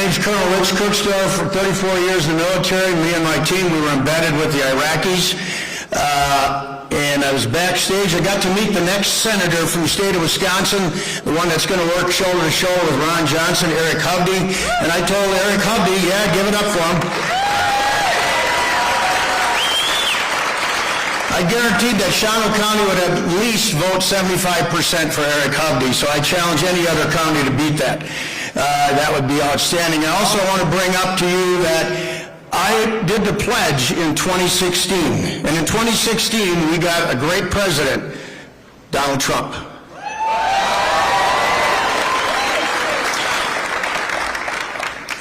name's Colonel Rich Cookstill. For 34 years in the military, me and my team, we were embedded with the Iraqis. And I was backstage. I got to meet the next senator from the state of Wisconsin, the one that's going to work shoulder to shoulder with Ron Johnson, Eric Hovde. And I told Eric Hovde, yeah, give it up for him. I guaranteed that Shawano County would at least vote 75% for Eric Hovde, so I challenge any other county to beat that. That would be outstanding. I also want to bring up to you that I did the pledge in 2016, and in 2016 we got a great president, Donald Trump.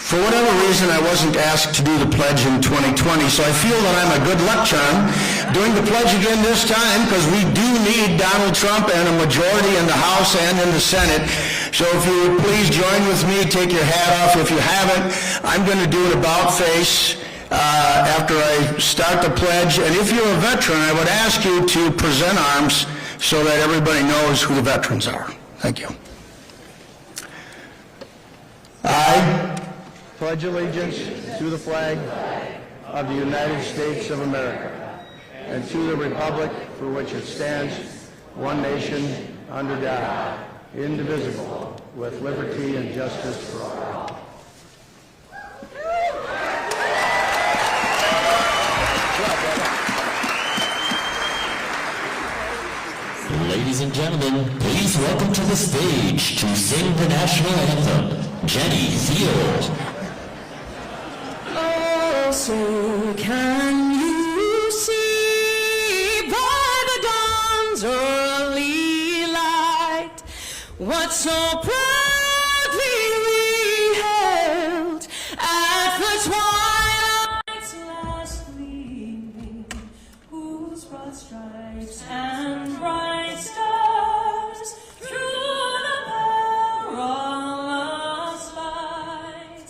For whatever reason, I wasn't asked to do the pledge in 2020, so I feel that I'm a good luck charm doing the pledge again this time, because we do need Donald Trump and a majority in the House and in the Senate. So if you would please join with me, take your hat off. If you haven't, I'm going to do an about face after I start the pledge. And if you're a veteran, I would ask you to present arms so that everybody knows who the veterans are. Thank you. I pledge allegiance to the flag of the United States of America and to the republic for which it stands, one nation, under God, indivisible, with liberty and justice for all. Ladies and gentlemen, please welcome to the stage to sing the national anthem, Jenny Field. Oh, so can you see by the dawn's early light what so proudly we held at the twilight's last gleaming, whose broad stripes and bright stars through the perilous fight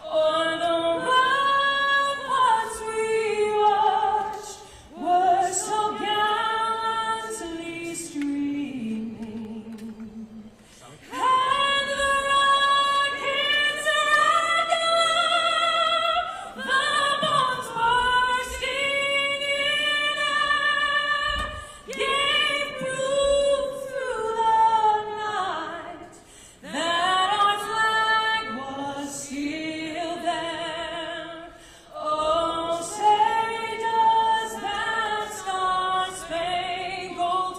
o'er the ramparts we watched were so gallantly streaming, and the rockets echo, the bombs bursting in air, gave proof through the night that our flag was still there. Oh, say does that star-spangled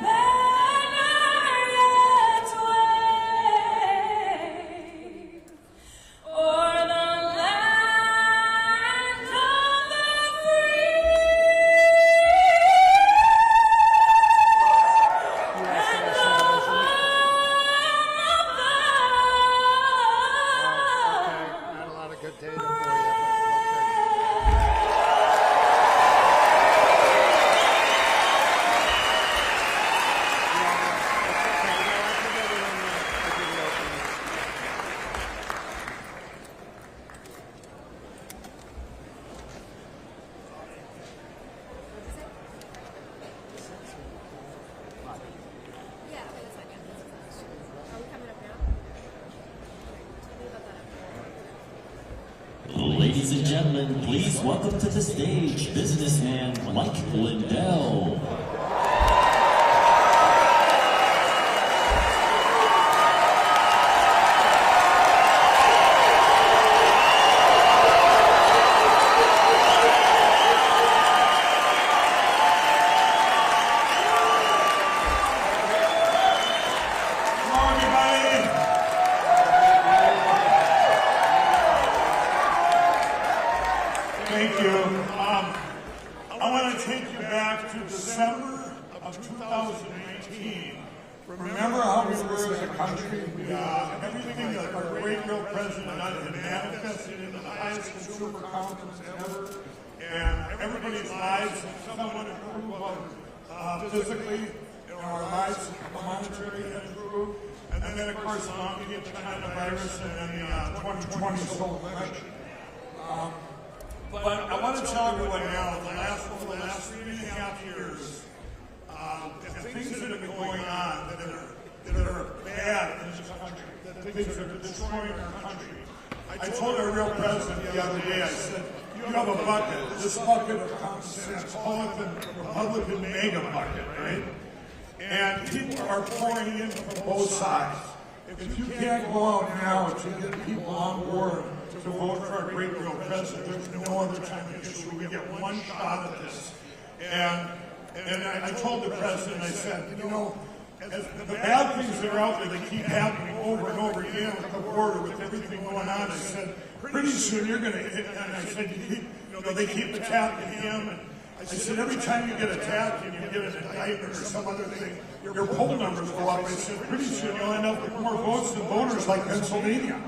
banner yet wave o'er the land of the free and the Not a lot of good data for you, but okay. Ladies and gentlemen, please welcome to the stage businessman Mike Lindell. Hello, everybody. Thank you. I want to take you back to December of 2018. Remember how we were as a country? Everything that our great real president had manifested into the highest consumer confidence ever, and everybody's lives somewhat improved physically, our lives monetarily had improved, and then of course along we get China virus and then the 2020 soul election. But I want to tell everyone now, over the last 3.5 years, the things that have been going on that are bad in this country, that things that are destroying our country, I told our real president the other day, I said, you have a bucket, this bucket of common sense, call it the Republican mega bucket, right? And people are pouring in from both sides. If you can't go out now to get people on board to vote for our great real president, there's no other time in history. We get one shot at this. And I told the president, I said, you know, as the bad things that are out there that keep happening over and over again with the border, with everything going on, I said, pretty soon you're going to hit, and I said, you know, they keep attacking him, and I said, every time you get attacked and you get an indictment or some other thing, your poll numbers go up. I said, pretty soon you'll end up with more votes than voters like Pennsylvania.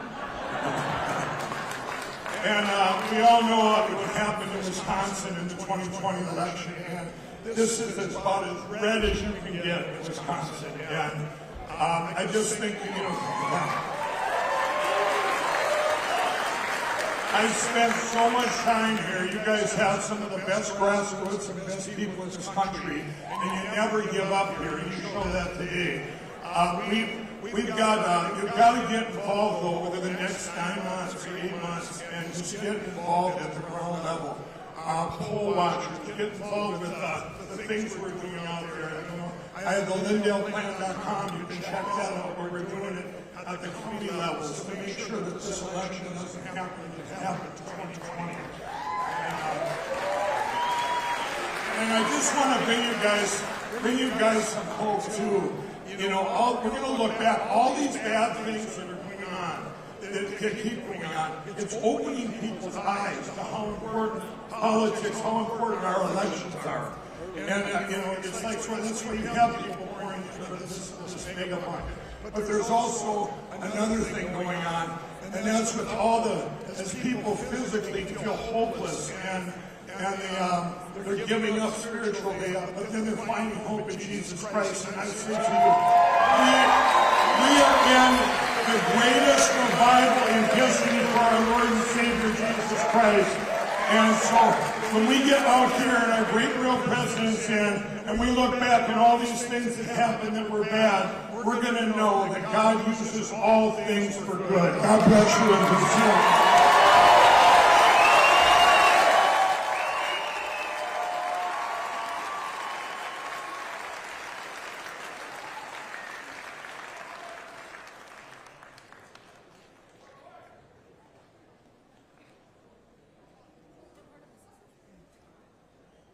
And we all know what happened in Wisconsin in the 2020 election, and this is about as red as you can get in Wisconsin. And I just think, you know, I spent so much time here. You guys have some of the best grassroots and best people in this country, and you never give up here, and you show that today. You've got to get involved, though, over the next 9 months or 8 months, and just get involved at the ground level. Poll watchers, get involved with the things we're doing out there. You know, I have the LindellPlan.com. You can check that out, where we're doing it at the community levels to make sure that this election doesn't happen in 2020. And I just want to bring you guys some hope too. You know, we're going to look back. All these bad things that are going on, that keep going on, it's opening people's eyes to how important politics, how important our elections are. And you know, it's like, so that's why you have people pouring into this mega bucket. But there's also another thing going on, and that's with all as people physically feel hopeless and they're giving up spiritually, but then they're finding hope in Jesus Christ. And I say to you, we are in the greatest revival in history for our Lord and Savior Jesus Christ. And so when we get out here and our great real president's in, and we look back at all these things that happened that were bad, we're going to know that God uses all things for good. God bless you and bless you.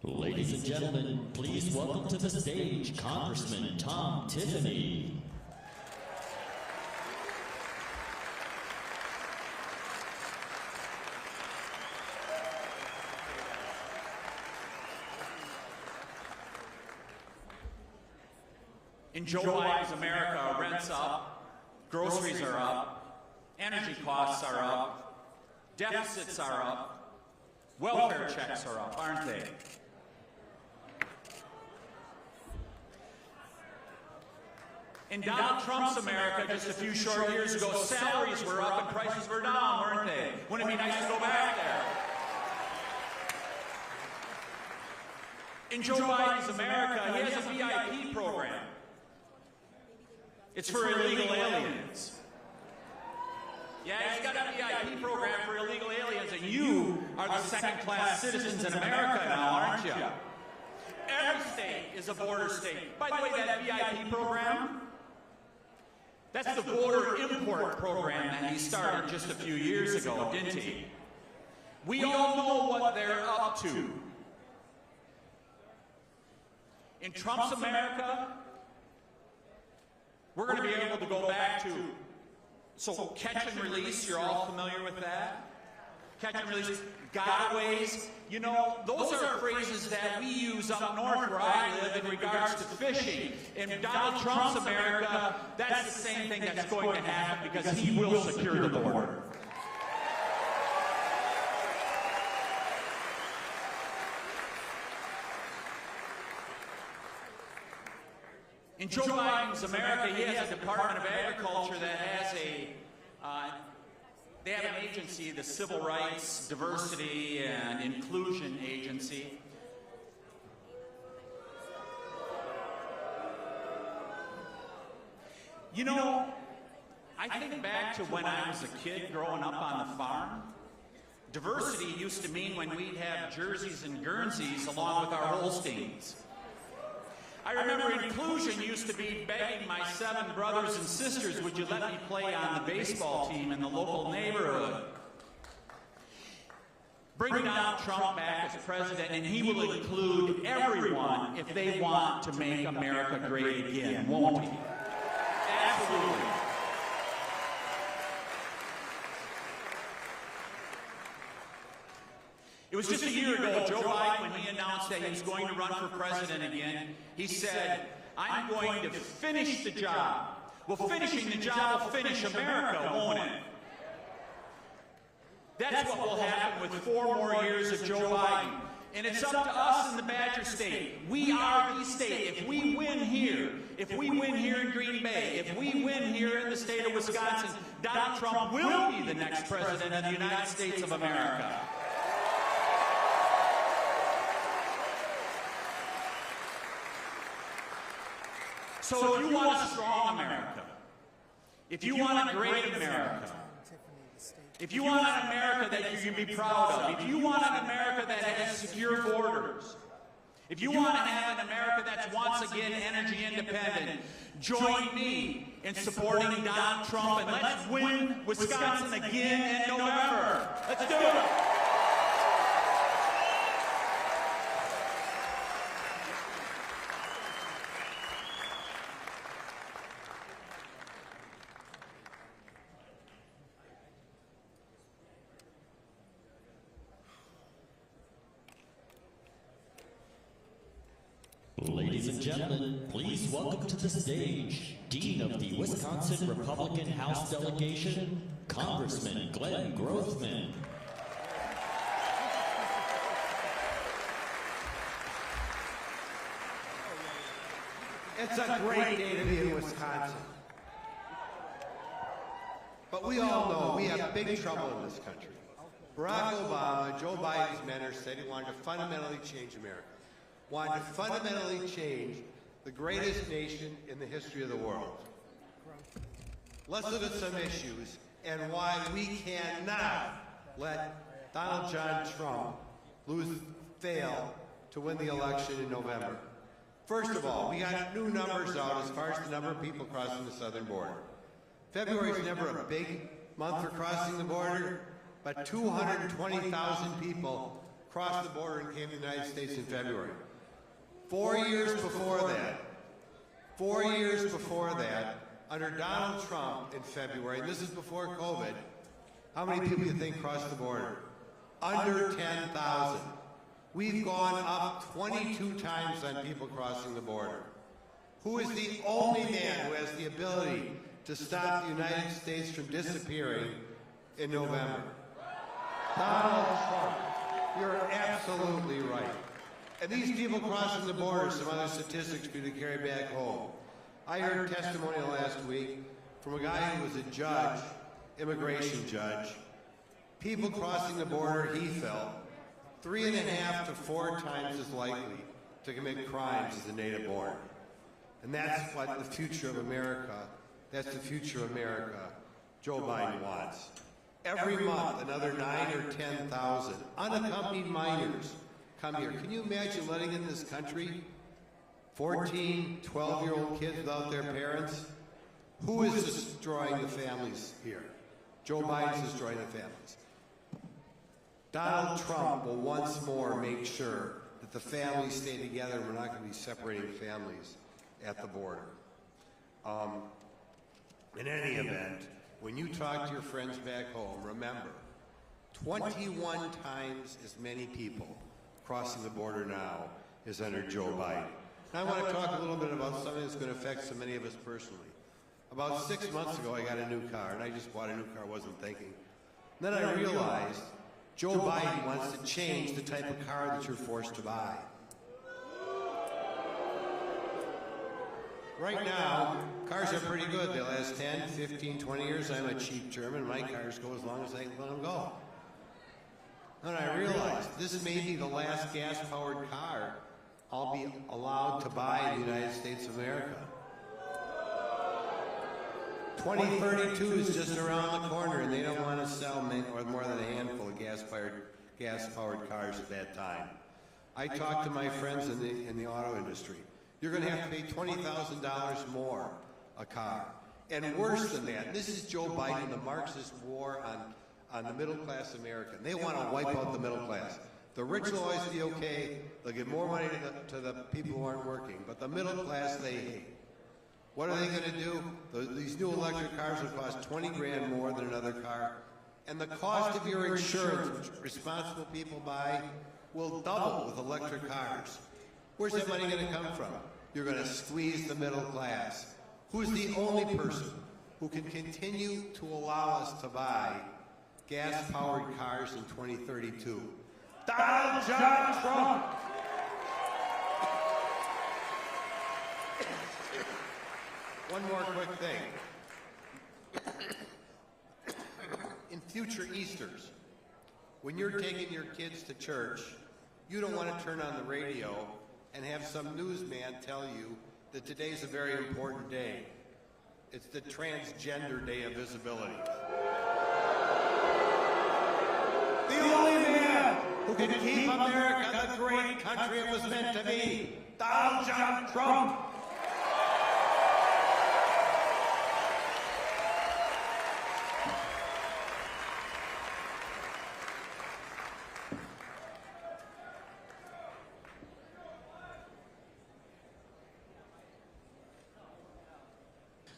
Ladies and gentlemen, please welcome to the stage Congressman Tom Tiffany. In Joe Biden's America, rent's up, groceries are up, energy costs are up, deficits are up, welfare checks are up, aren't they? In Donald Trump's America, just a few short years ago, salaries were up and prices were down, weren't they? Wouldn't it be nice to go back there? In Joe Biden's America, he has a VIP program. It's for illegal aliens. Yeah, he's got a VIP program for illegal aliens, and you are the second-class citizens in America now, aren't you? Every state is a border state. By the way, that VIP program, that's the border import program that he started just a few years ago, didn't he? We all know what they're up to. In Trump's America, we're going to be able to go back to, so catch and release, you're all familiar with that? Catch and release, gotaways. You know, those are phrases that we use up north where I live in regards to fishing. In Donald Trump's America, that's the same thing that's going to happen because he will secure the border. In Joe Biden's America, he has a Department of Agriculture that has they have an agency, the Civil Rights, Diversity, and Inclusion Agency. You know, I I think back to when I was a kid growing up on the farm. Diversity used to mean when we'd have Jerseys and Guernseys along with our Holsteins. I remember inclusion used to be begging my 7 brothers and sisters, would you let me play on the baseball team in the local neighborhood? Bring Donald Trump back as president, and he will include everyone if they want to make America great again, won't he? Absolutely. It was just a year ago, Joe Biden, when he announced that he was going to run for president again, he said, I'm going to finish the job. Well, finishing the job will finish America, won't it? That's what will happen with 4 more years of Joe Biden. And it's up to us in the Badger State. We are the state. If we win here, if we win here in Green Bay, if we win here in the state of Wisconsin, Donald Trump will be the next president of the United States of America. So if you want a strong America, if you want a great America, if you want an America that you can be proud of, if you want an America that has secure borders, if you want to have an America that's once again energy independent, join me in supporting Donald Trump, and let's win Wisconsin again in November. Let's do it. Ladies and gentlemen, please welcome to the stage, Dean of the Wisconsin Republican House Delegation, Congressman Glenn Grothman. It's a great day to be in Wisconsin. But we all know we have big trouble in this country. Barack Obama, Joe Biden's mentor, said he wanted to fundamentally change America. Wanted to fundamentally change the greatest nation in the history of the world. Let's look at some issues and why we cannot let Donald John Trump fail to win the election in November. First of all, we got new numbers out as far as the number of people crossing the southern border. February is never a big month for crossing the border, but 220,000 people crossed the border and came to the United States in February. 4 years before that, under Donald Trump in February, and this is before COVID, how many people do you think crossed the border? Under 10,000. We've gone up 22 times on people crossing the border. Who is the only man who has the ability to stop the United States from disappearing in November? Donald Trump. You're absolutely right. And these people crossing the border, some other statistics for you to carry back home. I heard testimony last week from a guy who was a judge, immigration judge. People crossing the border, he felt, 3.5 to 4 times as likely to commit crimes as a native born. And that's what the future of America, that's the future of America Joe Biden wants. Every month, another 9,000 or 10,000 unaccompanied minors come here. Can you imagine letting in this country 14, 12-year-old kids without their parents? Who is destroying the families here? Joe Biden's destroying the families. Donald Trump will once more make sure that the families stay together. We're not going to be separating families at the border. In any event, when you talk to your friends back home, remember, 21 times as many people crossing the border now is under Joe Biden. Now I want to talk a little bit about something that's going to affect so many of us personally. About 6 months ago, I got a new car, and I just bought a new car, wasn't thinking. And then I realized Joe Biden wants to change the type of car that you're forced to buy. Right now, cars are pretty good. They last 10, 15, 20 years. I'm a cheap German. My cars go as long as I can let them go. And I realized this may be the last gas-powered car I'll be allowed to buy in the United States of America. 2032 is just around the corner, and they don't want to sell more than a handful of gas-powered cars at that time. I talked to my friends in the auto industry. You're going to have to pay $20,000 more a car. And worse than that, this is Joe Biden, the Marxist war on the middle-class American. They want to wipe out the middle class. The rich will always be okay. They'll give more money to the people who aren't working. But the middle class, they hate. What are they going to do? These new electric cars will cost 20 grand more than another car. And the cost of your insurance, which responsible people buy, will double with electric cars. Where's that money going to come from? You're going to squeeze the middle class. Who's the only person who can continue to allow us to buy gas-powered cars in 2032? Donald John Trump. One more quick thing. In future Easters, when you're taking your kids to church, you don't want to turn on the radio and have some newsman tell you that today's a very important day. It's the Transgender Day of Visibility. The only man who can keep America the great country it was meant to be, Donald John Trump.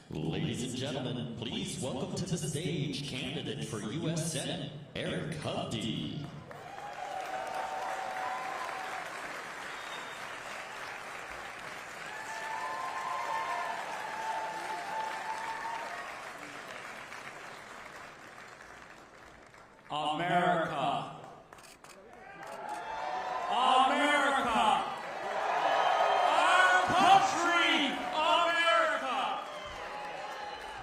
Ladies and gentlemen, please welcome to the stage candidate for U.S. Senate, Eric Hovde. America. America. Our country, America.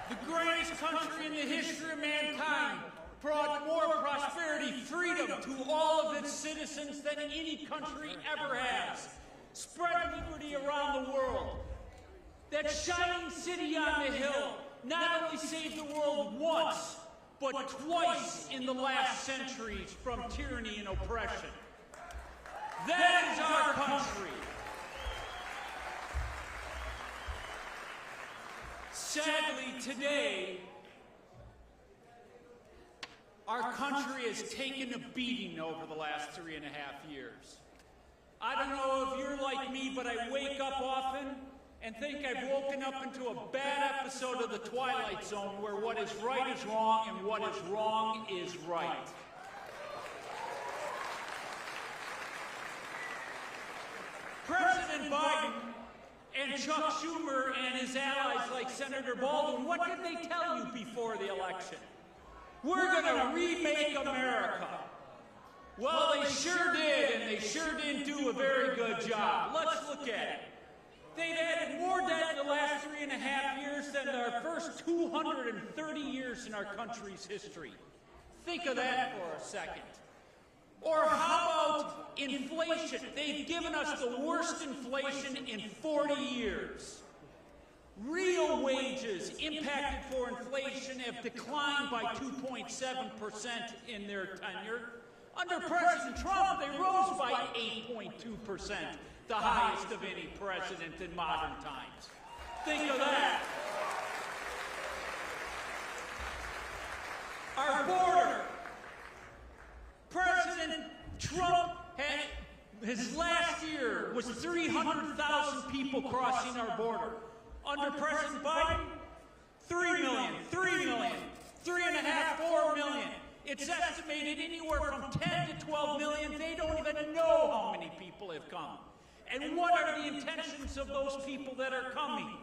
The greatest country in the history of mankind brought more prosperity, freedom to all of its citizens than any country ever has. Spread liberty around the world. That shining city on the hill not only saved the world once, but twice in the last centuries from tyranny and oppression. That is our country. Sadly, today, our country has taken a beating over the last 3.5 years. I don't know if you're like me, but I wake up often and think I've woken up into a bad episode of The Twilight Zone where what is right is wrong and what is wrong is right. President Biden and Chuck Schumer and his allies like Senator Baldwin, what did they tell you before the election? We're going to remake America. Well, they sure did, and they sure didn't do a very good job. Let's look at it. They've added more debt in the last 3.5 years than our first 230 years in our country's history. Think of that for a second. Or how about inflation? They've given us the worst inflation in 40 years. Real wages impacted for inflation have declined by 2.7% in their tenure. Under President Trump, they rose by 8.2%, the highest of any president in modern times. Think of that. Our border. President Trump had, his last year was 300,000 people crossing our border. Under President Biden, 3 million, 3 million, 3.5, 4 million. It's estimated anywhere from 10 to 12 million. They don't even know how many people have come. And what are the intentions of those people that are coming?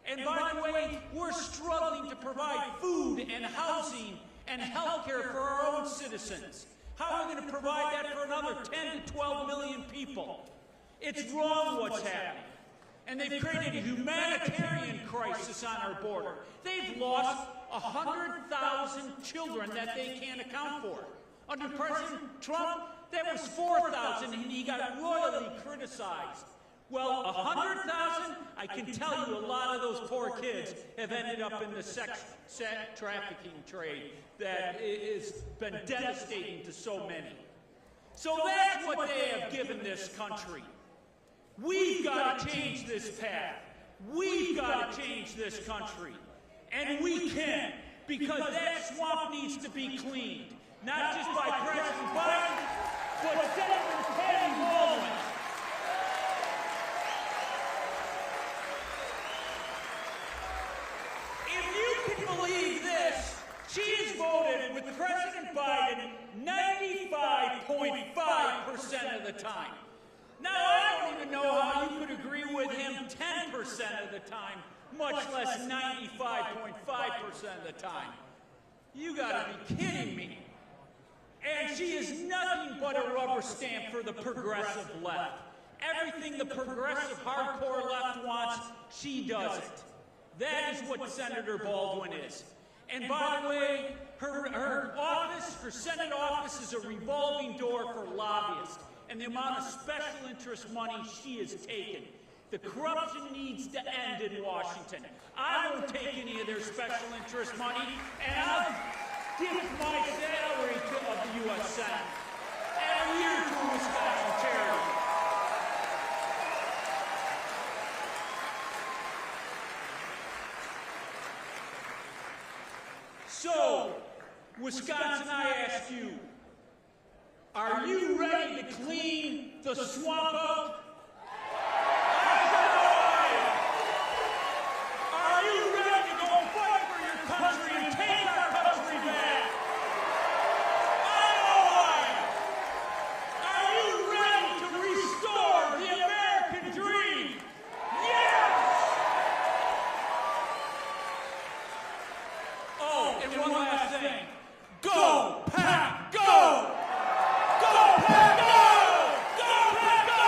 And by the way, we're struggling to provide food and housing and health care for our own citizens. How are we going to provide that for another 10 to 12 million people? It's wrong what's happening. And they've created a humanitarian crisis on our border. They've lost 100,000 children that they can't account for. Under President Trump, that was 4,000, and he got royally criticized. Well, 100,000, I can tell you a lot of those poor kids have ended up in the sex trafficking trade that has been devastating to so many. So that's what they have given this country. We've got to change this path. We've got to change this country. And we can, because that swamp needs to be cleaned. Not just by President Biden, but Senator Patty Baldwin. If you can believe this, she has voted with President Biden 95.5% of the time. Now, I don't even know how you could agree with him 10% of the time, much less 95.5% of the time. You gotta be kidding me. And she is nothing but a rubber stamp for the progressive left. Everything the progressive hardcore left wants, she does it. That is what Senator Baldwin is. And by the way, her office, her Senate office, is a revolving door for lobbyists. And the amount of special interest money she has taken. The corruption needs to end in Washington. I won't take any of their special interest money, and I'll give my salary of the U.S. Senate and a year to a Wisconsin charity. So, Wisconsin, I ask you, are you ready to clean the swamp up? Are you ready to go fight for your country and take our country back? I know I am. Are you ready to restore the American dream? Yes! Oh, and one last thing. Go, Pack, go! Go, Pack, go! Go, Pack, go!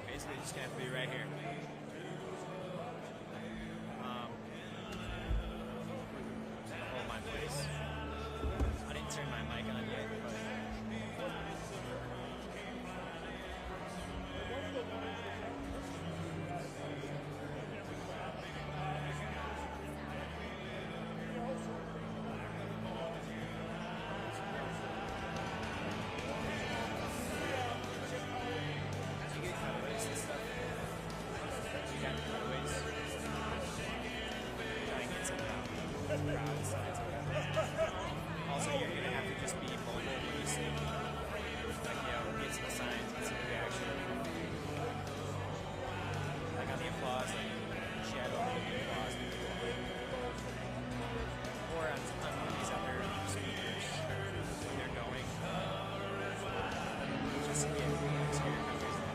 Basically, just gonna have to be right here. Hold my place. I didn't turn my mic on yet, but. Also, you're going to have to just be mobile when you see, like, get some signs, get some reaction. Like on the applause, like, shadow on the applause. Or on one of these other speakers when they're going. Just, yeah, so your country's there.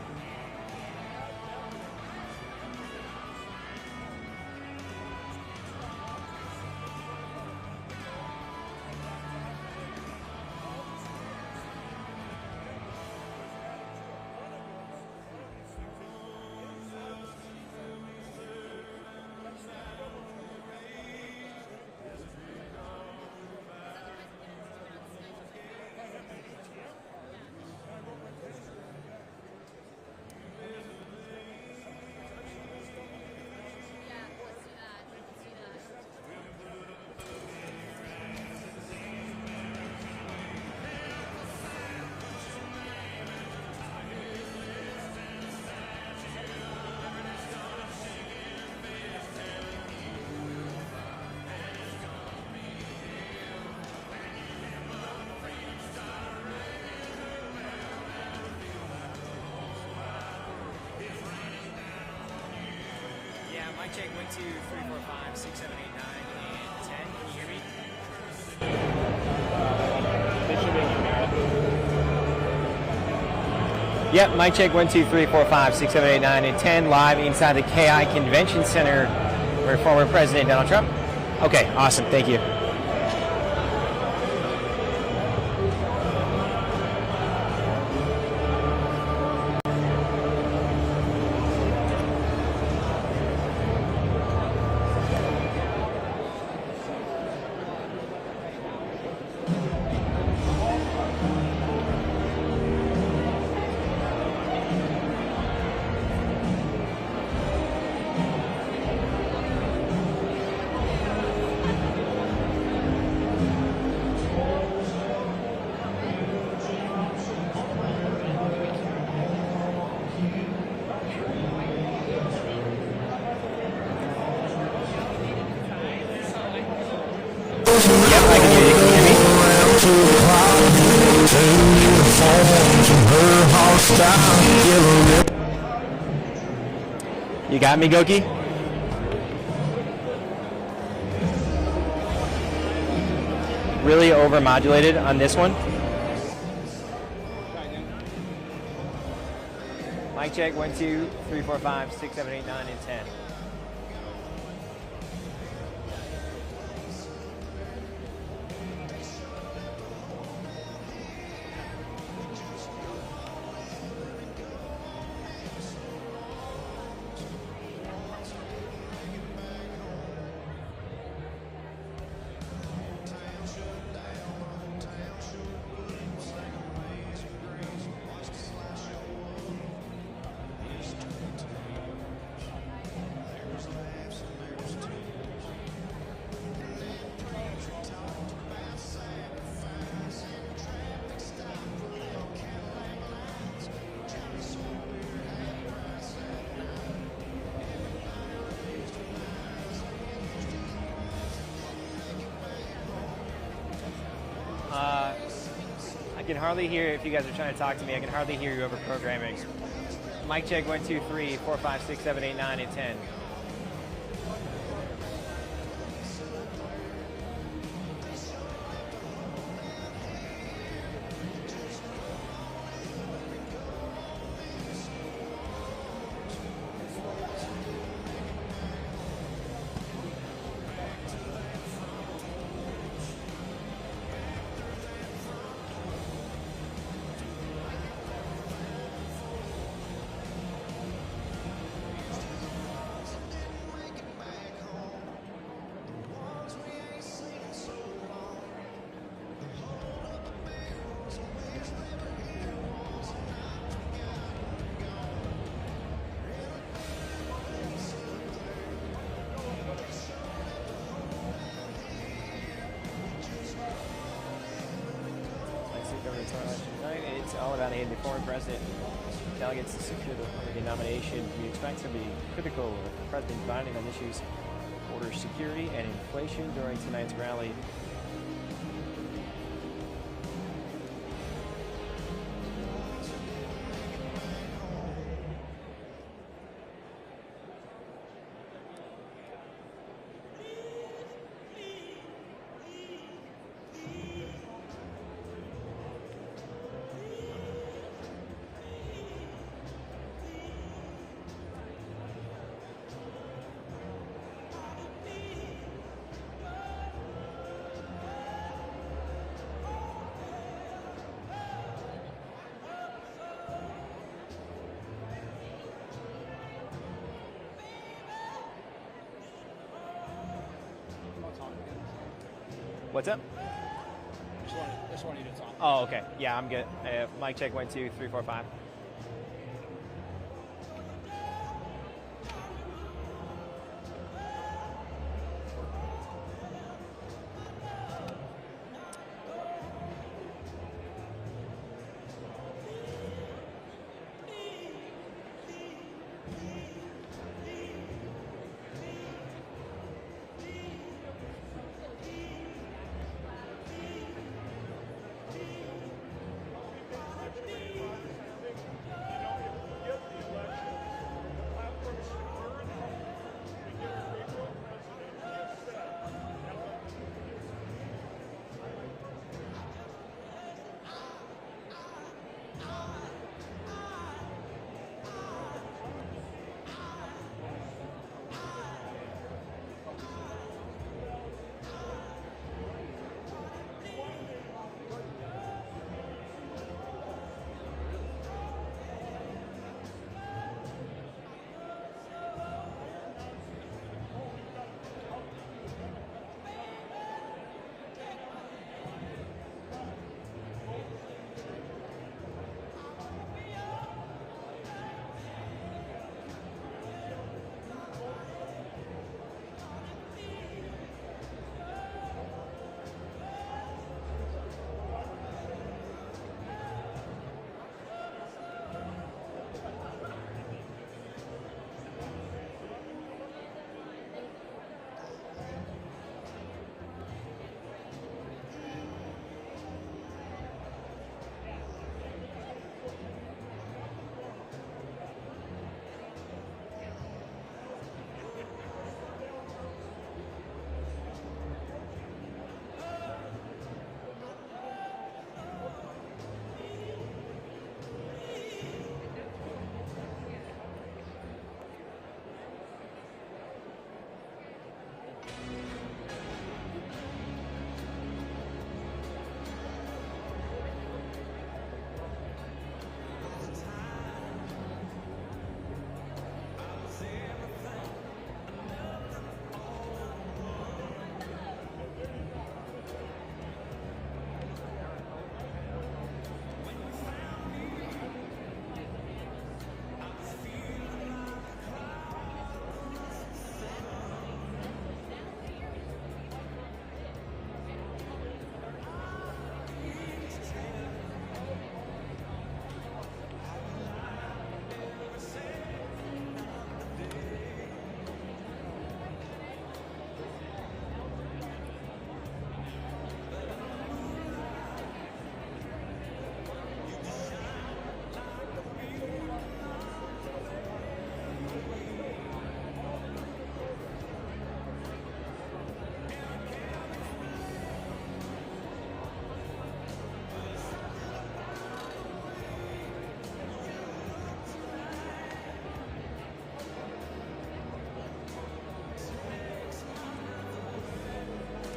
Mic check 1, 2, 3, 4, 5, 6, 7, 8, 9, and 10. Can you hear me? Yep, mic check 1, 2, 3, 4, 5, 6, 7, 8, 9, and 10 live inside the KI Convention Center where former President Donald Trump. Okay, awesome. Thank you. stop giving it. You got me, Goki? Really overmodulated on this one. Mic check, 1, 2, 3, 4, 5, 6, 7, 8, 9, and 10. I can hardly hear, if you guys are trying to talk to me, I can hardly hear you over programming. Mic check, 1, 2, 3, 4, 5, 6, 7, 8, 9, and 10. It's all about aiding the former president. Delegates to secure the Republican nomination. We expect to be critical of President Biden on issues border security and inflation during tonight's rally. What's up? Just want you to talk. Oh, okay. Yeah, I'm good. Mic check, 1, 2, 3, 4, 5.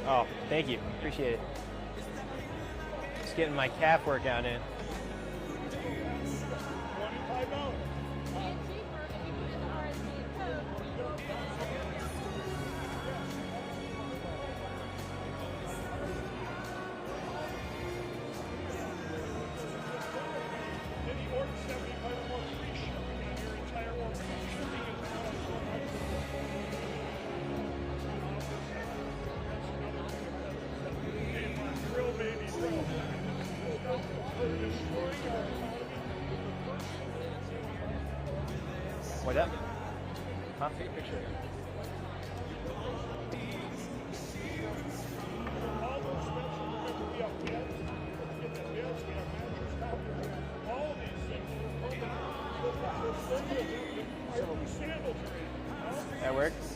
Oh, thank you. Appreciate it. Just getting my calf workout in. What's up? Huh? Take a picture. That works.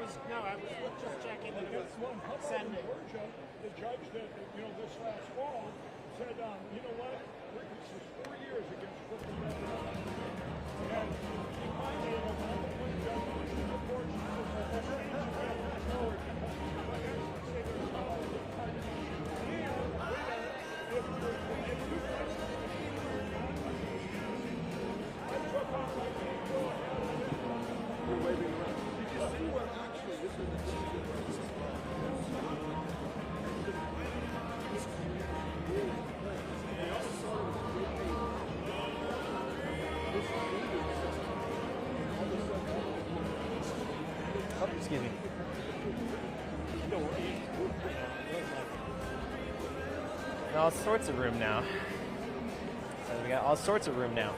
No, I was just checking. That's one. How about in Georgia, the judge that, this last fall said, you know what? This is 4 years against Brooklyn. And he mandated all the police judges to report Oh, excuse me. All sorts of room now. So we got all sorts of room now.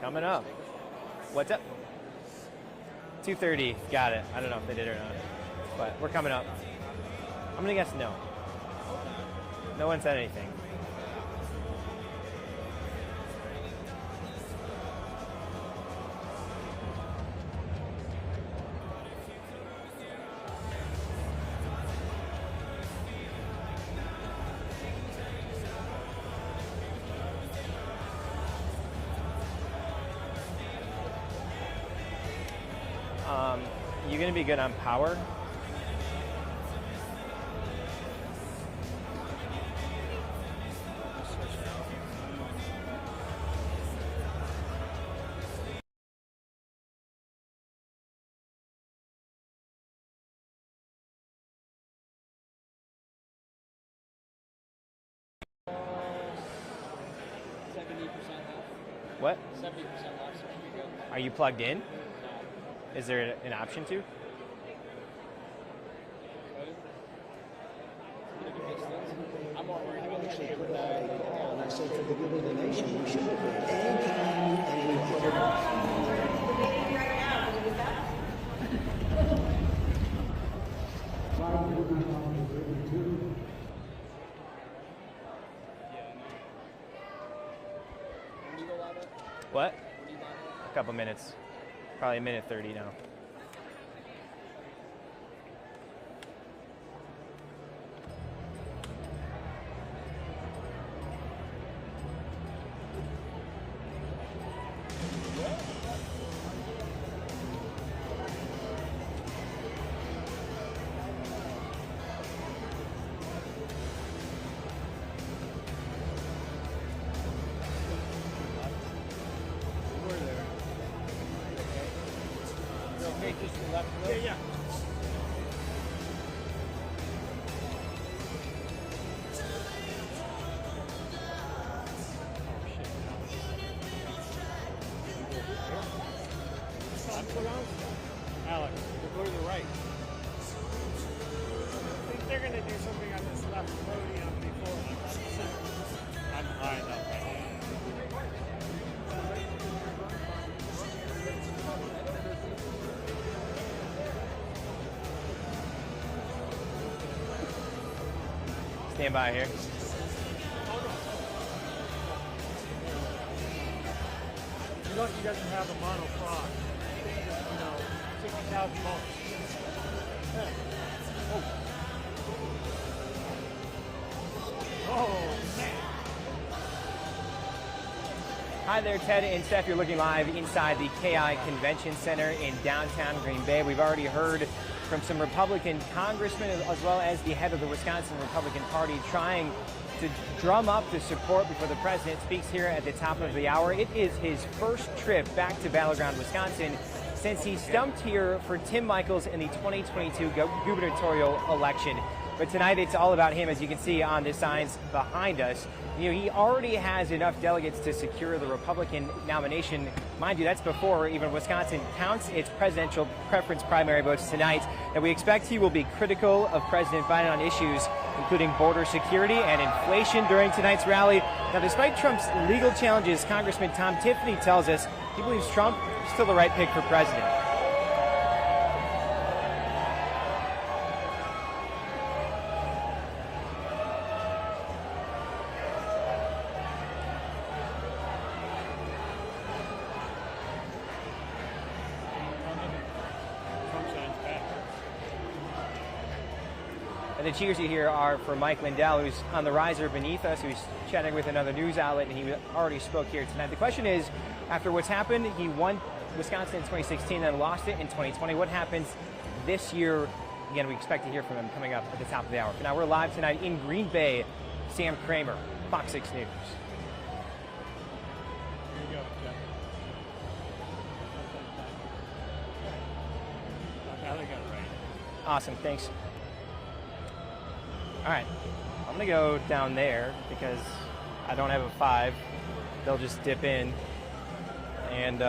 Coming up. What's up? 2:30. Got it. I don't know if they did or not. But we're coming up. I'm going to guess no. No one said anything. You gonna be good on power? What? 70% left, so we good. Are you plugged in? Is there an option to? I'm more worried about the shit with that. And I said, for the good of the nation, we should have been. What? A couple minutes. Probably a minute 30 now. Yeah. Alex, we'll go to the right. I think they're going to do something on this left podium before I'm high enough right now. Stand by here. You're lucky he doesn't have a monofrog. 60,000 volts. Oh, man. Hi there, Ted and Steph. You're looking live inside the KI Convention Center in downtown Green Bay. We've already heard from some Republican congressmen as well as the head of the Wisconsin Republican Party trying to drum up the support before the president speaks here at the top of the hour. It is his first trip back to Battleground, Wisconsin since he stumped here for Tim Michels in the 2022 gubernatorial election. But tonight it's all about him, as you can see on the signs behind us. He already has enough delegates to secure the Republican nomination. Mind you, that's before even Wisconsin counts its presidential preference primary votes tonight. And we expect he will be critical of President Biden on issues including border security and inflation during tonight's rally. Now, despite Trump's legal challenges, Congressman Tom Tiffany tells us he believes Trump is still the right pick for president. And the cheers you hear are for Mike Lindell, who's on the riser beneath us, who's chatting with another news outlet, and he already spoke here tonight. The question is, after what's happened, he won Wisconsin in 2016 and lost it in 2020. What happens this year? Again, we expect to hear from him coming up at the top of the hour. For now, we're live tonight in Green Bay. Sam Kramer, FOX 6 News. Here you go, Jeff. Now they got it right. Awesome, thanks. All right, I'm gonna go down there because I don't have a 5. They'll just dip in and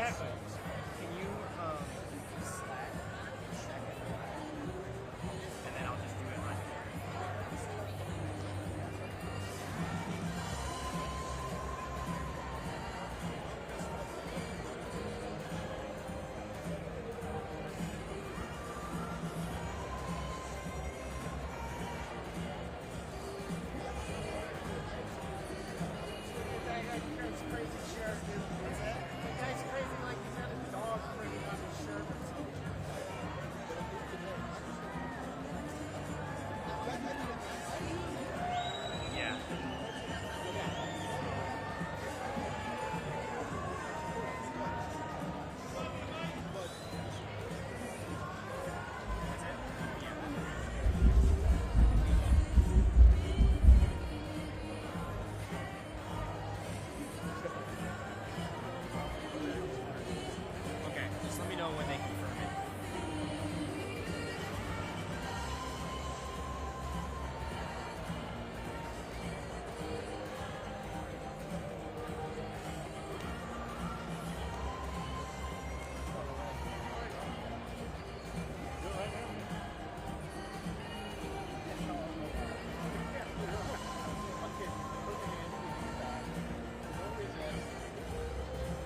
Exactly. Can you Slack check it? And then I'll just do it on here. Yeah. Okay, just let me know when they confirm it.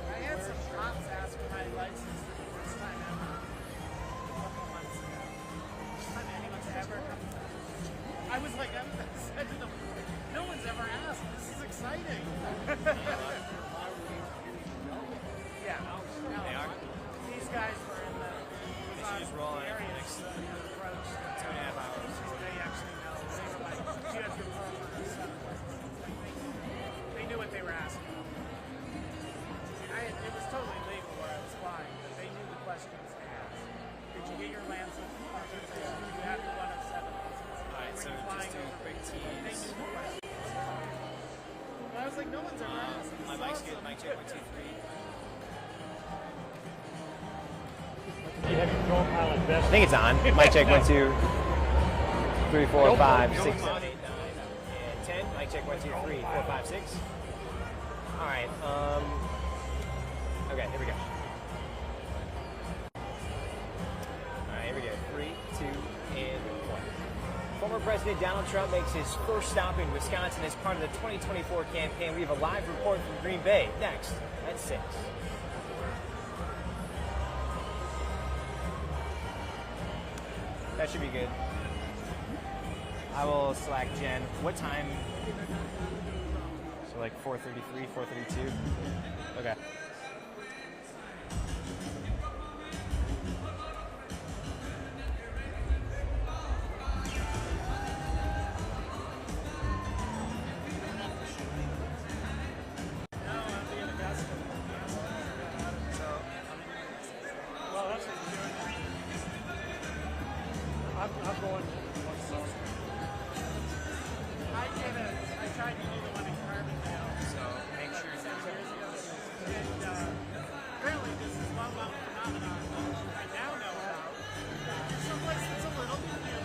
I had some cops ask for my license for the first time ever. A couple months ago. First time anyone's ever come. I was like, I said to them, no one's ever asked. This is exciting. Yeah, no. They are. These guys were in the. They should just roll on it for the next 2.5 hours. They actually know. They were like, do you have your phone or something? They knew what they were asking. It was totally legal where I was flying, but they knew the questions to ask. Did you get your Lancet? You have your 107. Alright, so just do a quick They tease. knew the questions. But I was like, no one's ever asked. This My is mic's awesome. good. Mic check 1, 2, 3. You have your co-pilot best. I think it's on. Mic check 1, 2, 3, 4, 5, 6, 7, 8, 9, and 10. Mic check 1, 2, 3, 4, 5, 6. All right. Okay, here we go. All right, here we go. 3, 2, and 1. Former President Donald Trump makes his first stop in Wisconsin as part of the 2024 campaign. We have a live report from Green Bay next at 6. That should be good. I will Slack Jen. What time? So like 4:33, 4:32? Okay. Well, that's what you're doing. I'm going. I tried to do the one in Carbondale. So make sure you 7 years ago. And apparently this is one phenomenon I now know about. Someplace that's a little humid,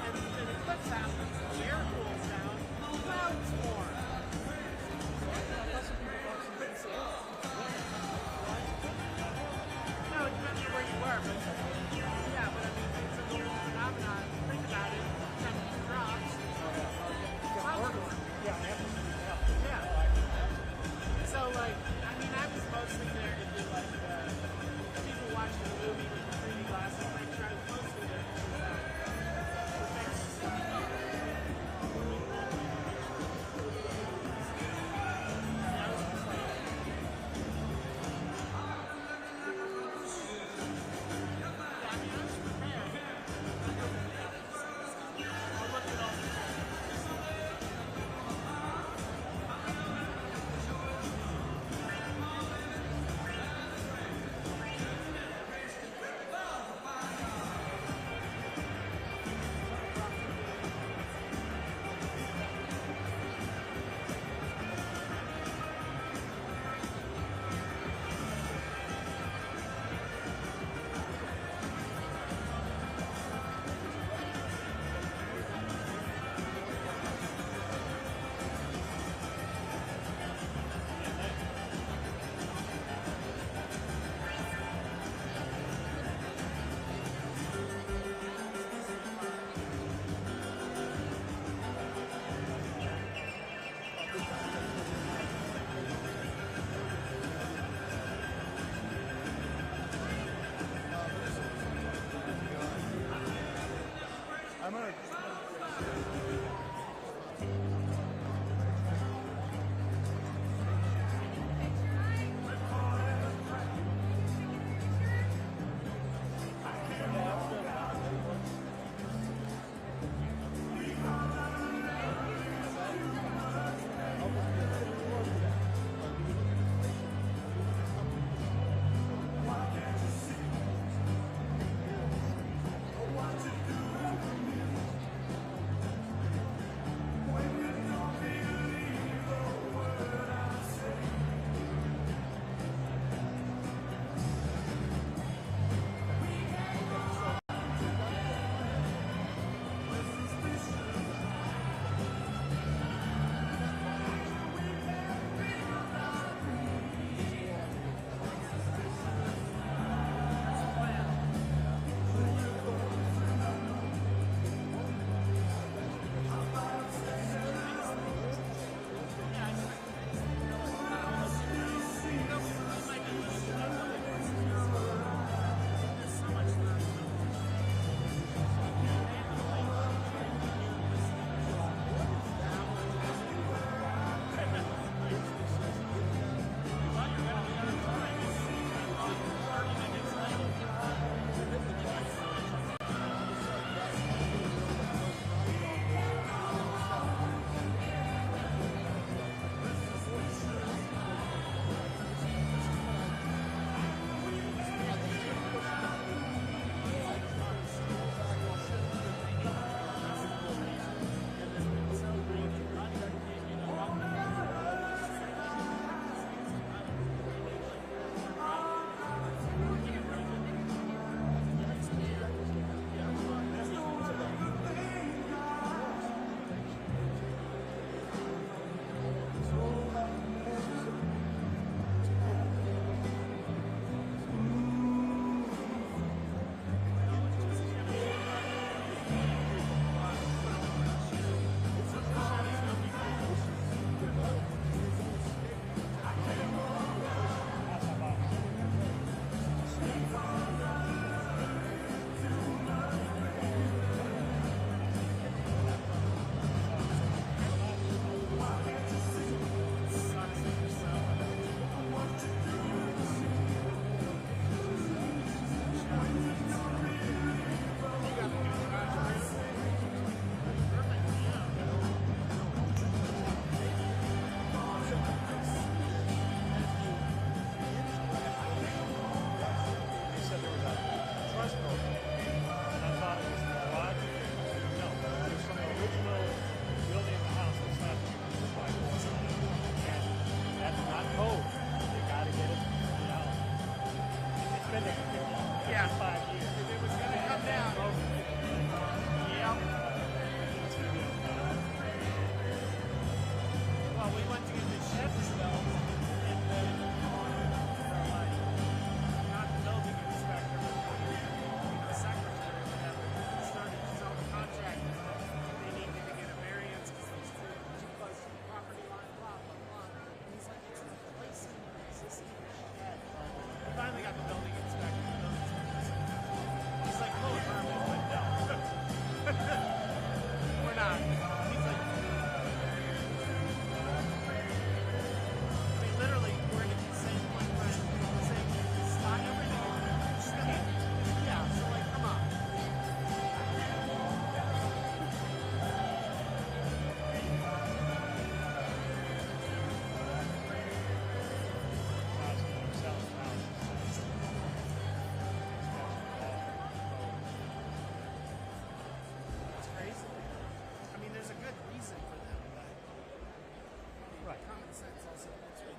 and an eclipse happens, the air cools down, clouds form. No, it depends on where you were, but yeah, but I mean, it's a weird phenomenon. Think about it. Temperature drops. Clouds form. Yeah. So, like, I mean, I was mostly there to do, like, people watch the movie with the 3D glasses, and I tried mostly to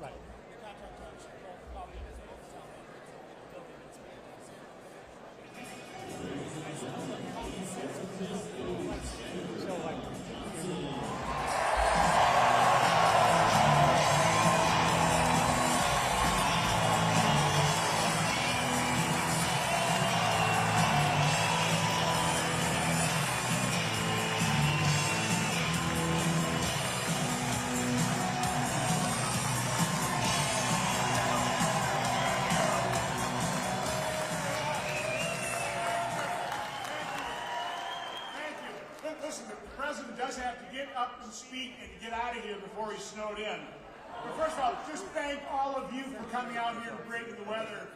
Right. Listen, the president does have to get up and speak and get out of here before he's snowed in. But first of all, just thank all of you for coming out here and braving the weather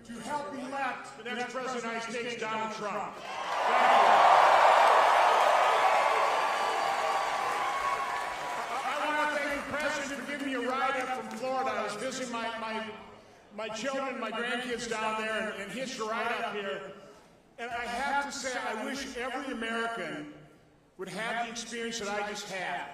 to help elect the next president of the United States, Donald Trump. Thank you. I want to thank the president for giving me a ride up from Florida. I was visiting my children, my grandkids down there, and hitched a ride up here. And I have to say, I wish every American would have the experience that I just had.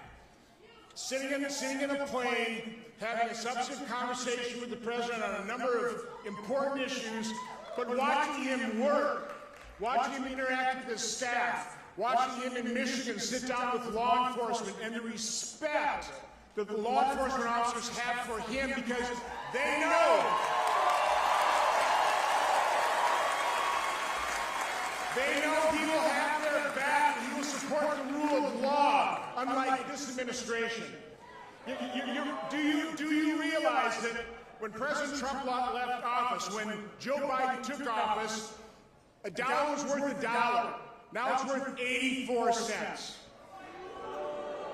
Sitting in a plane, having a substantive conversation with the president on a number of important issues, but watching him work, watching him interact with his staff, watching him in Michigan sit down with law enforcement, and the respect that the law enforcement officers have for him because they know he will have their back and he will support the rule of law, unlike this administration. Do you realize that when President Trump left office, when Joe Biden took office, a dollar was worth a dollar. Now it's worth 84 cents.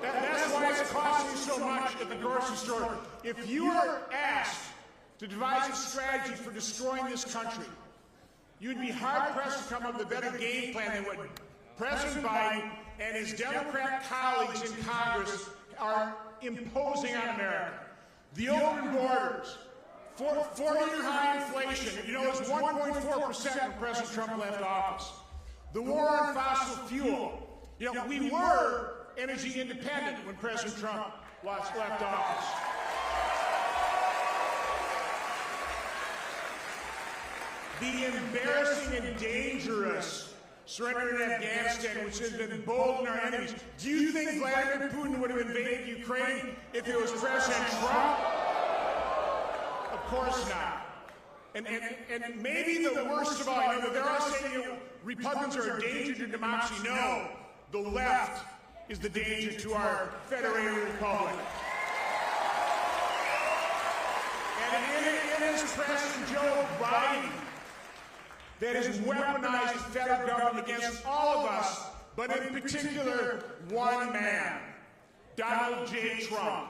That's why it's costing you so much at the grocery store. If you are asked to devise a strategy for destroying this country, you'd be hard-pressed to come up with a better game plan than what President Biden and his Democrat colleagues in Congress are imposing on America. The open borders, 40-year high inflation, it was 1.4% when President Trump left office. The war on fossil fuel, we were energy independent when President Trump left office. The embarrassing and dangerous surrender in Afghanistan, which has been emboldened our enemies. Do you think Vladimir Putin would have invaded Ukraine if it was President Trump? Of course not. And maybe the worst of all, they're all saying Republicans are a danger to democracy. No, the left is the danger to our federated republic. And it is President Joe Biden that has weaponized the federal government against all of us, but in particular, one man, Donald J. Trump.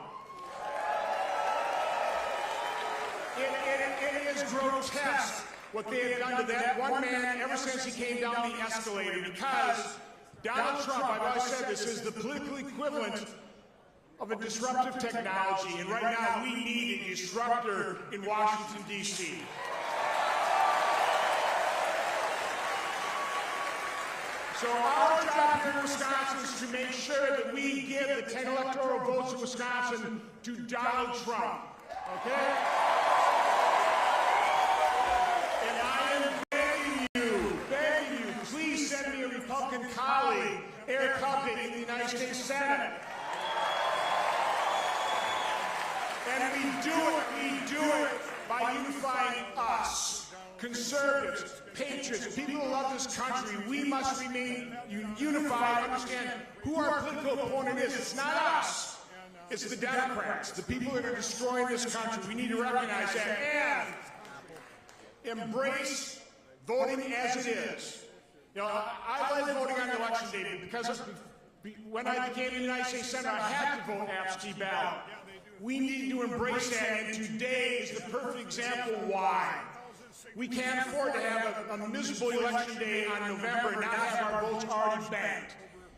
It is grotesque what they have done to that one man ever since he came down the escalator, because Donald Trump, I've always said this, is the political equivalent of a disruptive technology, and right now we need a disruptor in Washington, D.C. So our job here in Wisconsin is to make sure that we give the 10 electoral votes in Wisconsin to Donald Trump, okay? And I am begging you, please send me a Republican colleague, Eric Hovde, in the United States Senate. And we do it by unifying us, conservatives, patriots, people who love this country. We must remain unified, understand who our political opponent is. It's not us. It's the Democrats, the people that are destroying this country. We need to recognize that and embrace voting as it is. I led voting on election day because when I became the United States Senator, I had to vote absentee ballot. We need to embrace that, and today is the perfect example why. We can't afford to have a miserable election day on November and not have our votes already banked.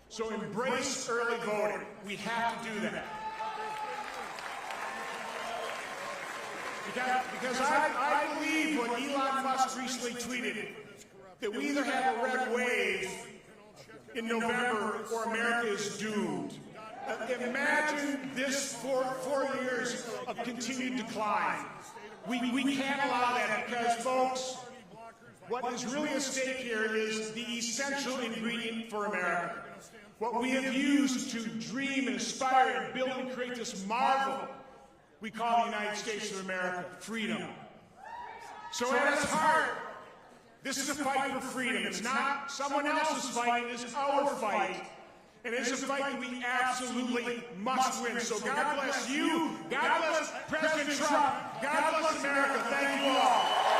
So embrace early voting. We have to do that. Because I believe what Elon Musk recently tweeted, that we either have a red wave in November or America is doomed. Imagine this four years of continued decline. We can't allow that because, folks, what is really at stake here is the essential ingredient for America. What we have used to dream and aspire and build and create this marvel we call the United States of America, freedom. So at its heart, this is a fight for freedom. It's not someone else's fight, it's our fight. And it's a fight that we absolutely must win. So God bless you, God bless President Trump, God bless America. Thank you all.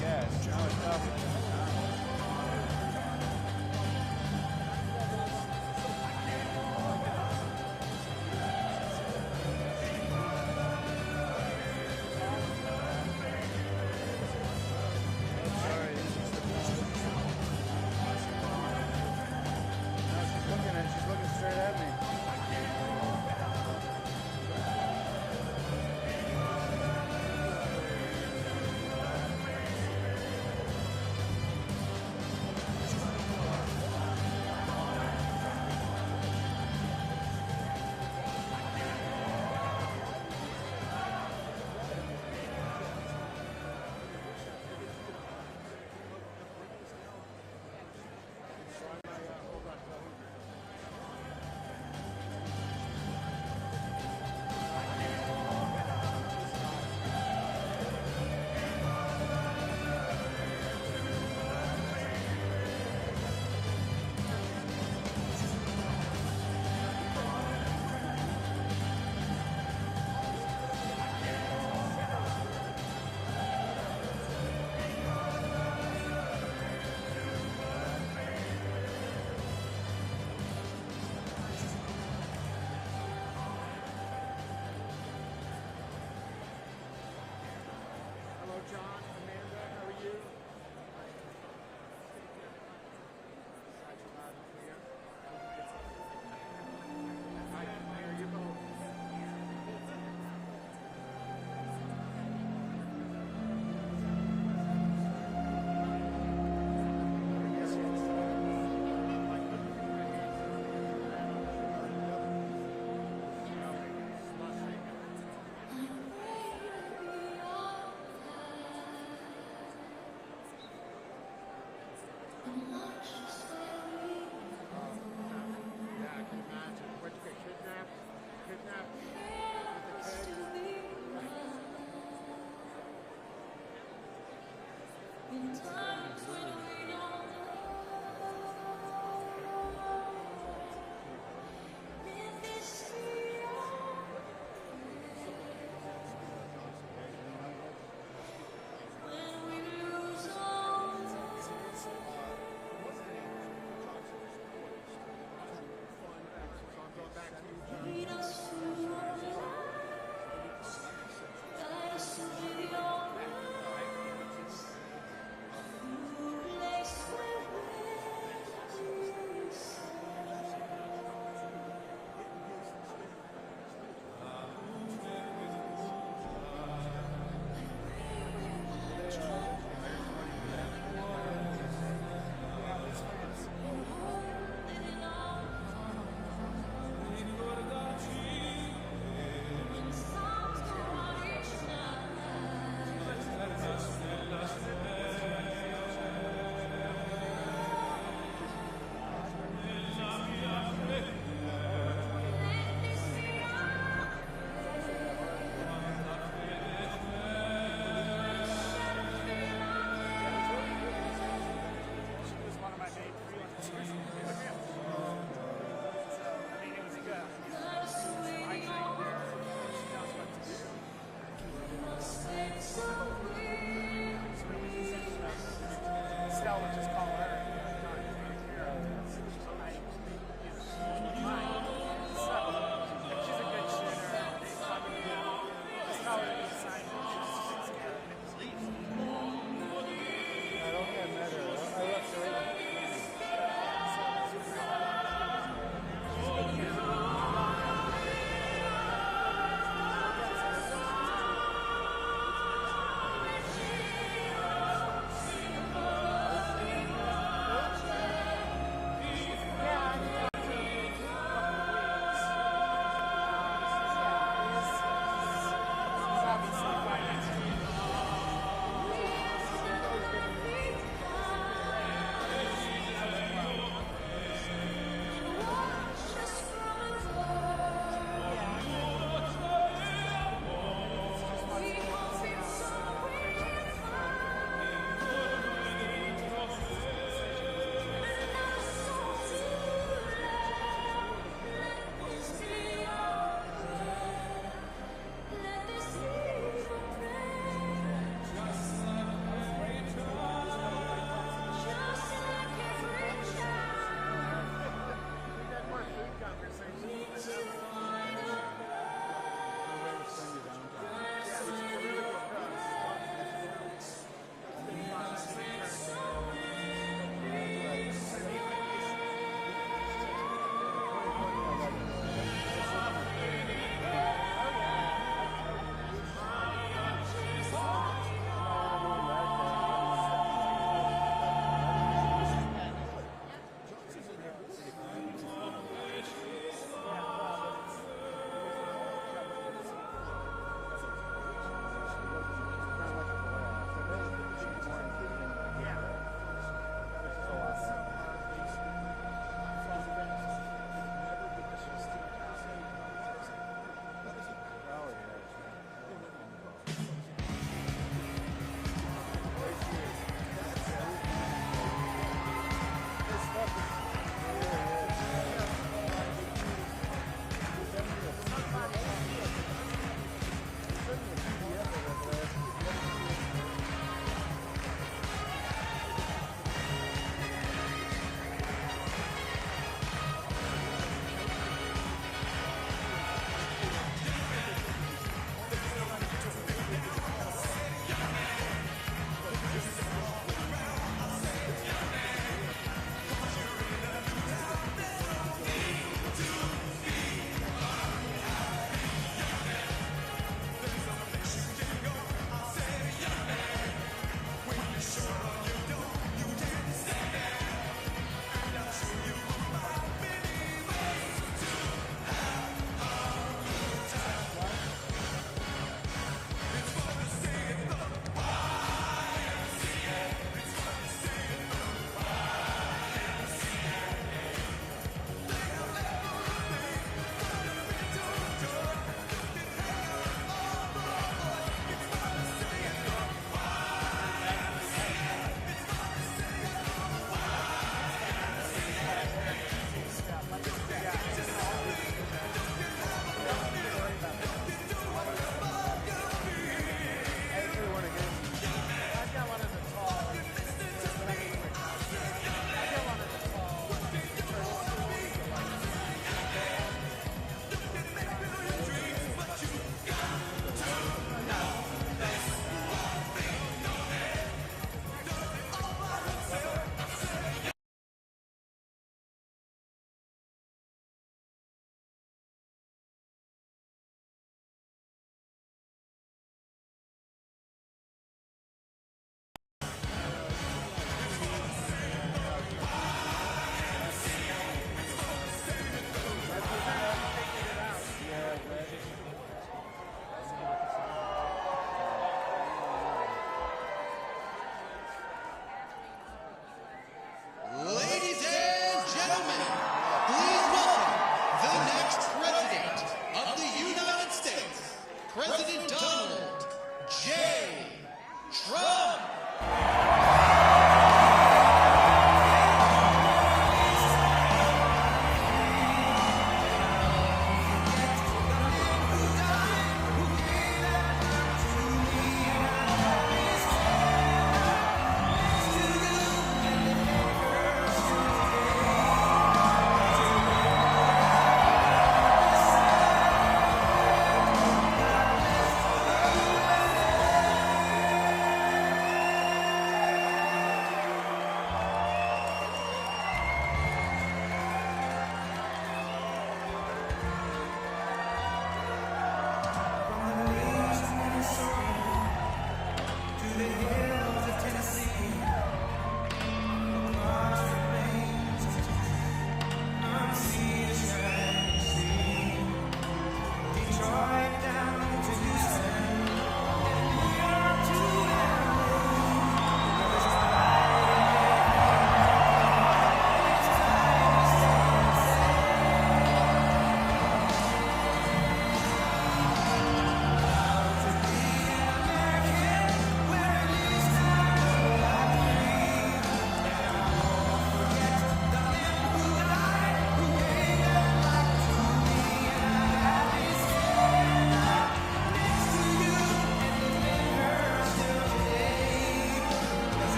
guess. Now it's up. She's looking straight at me.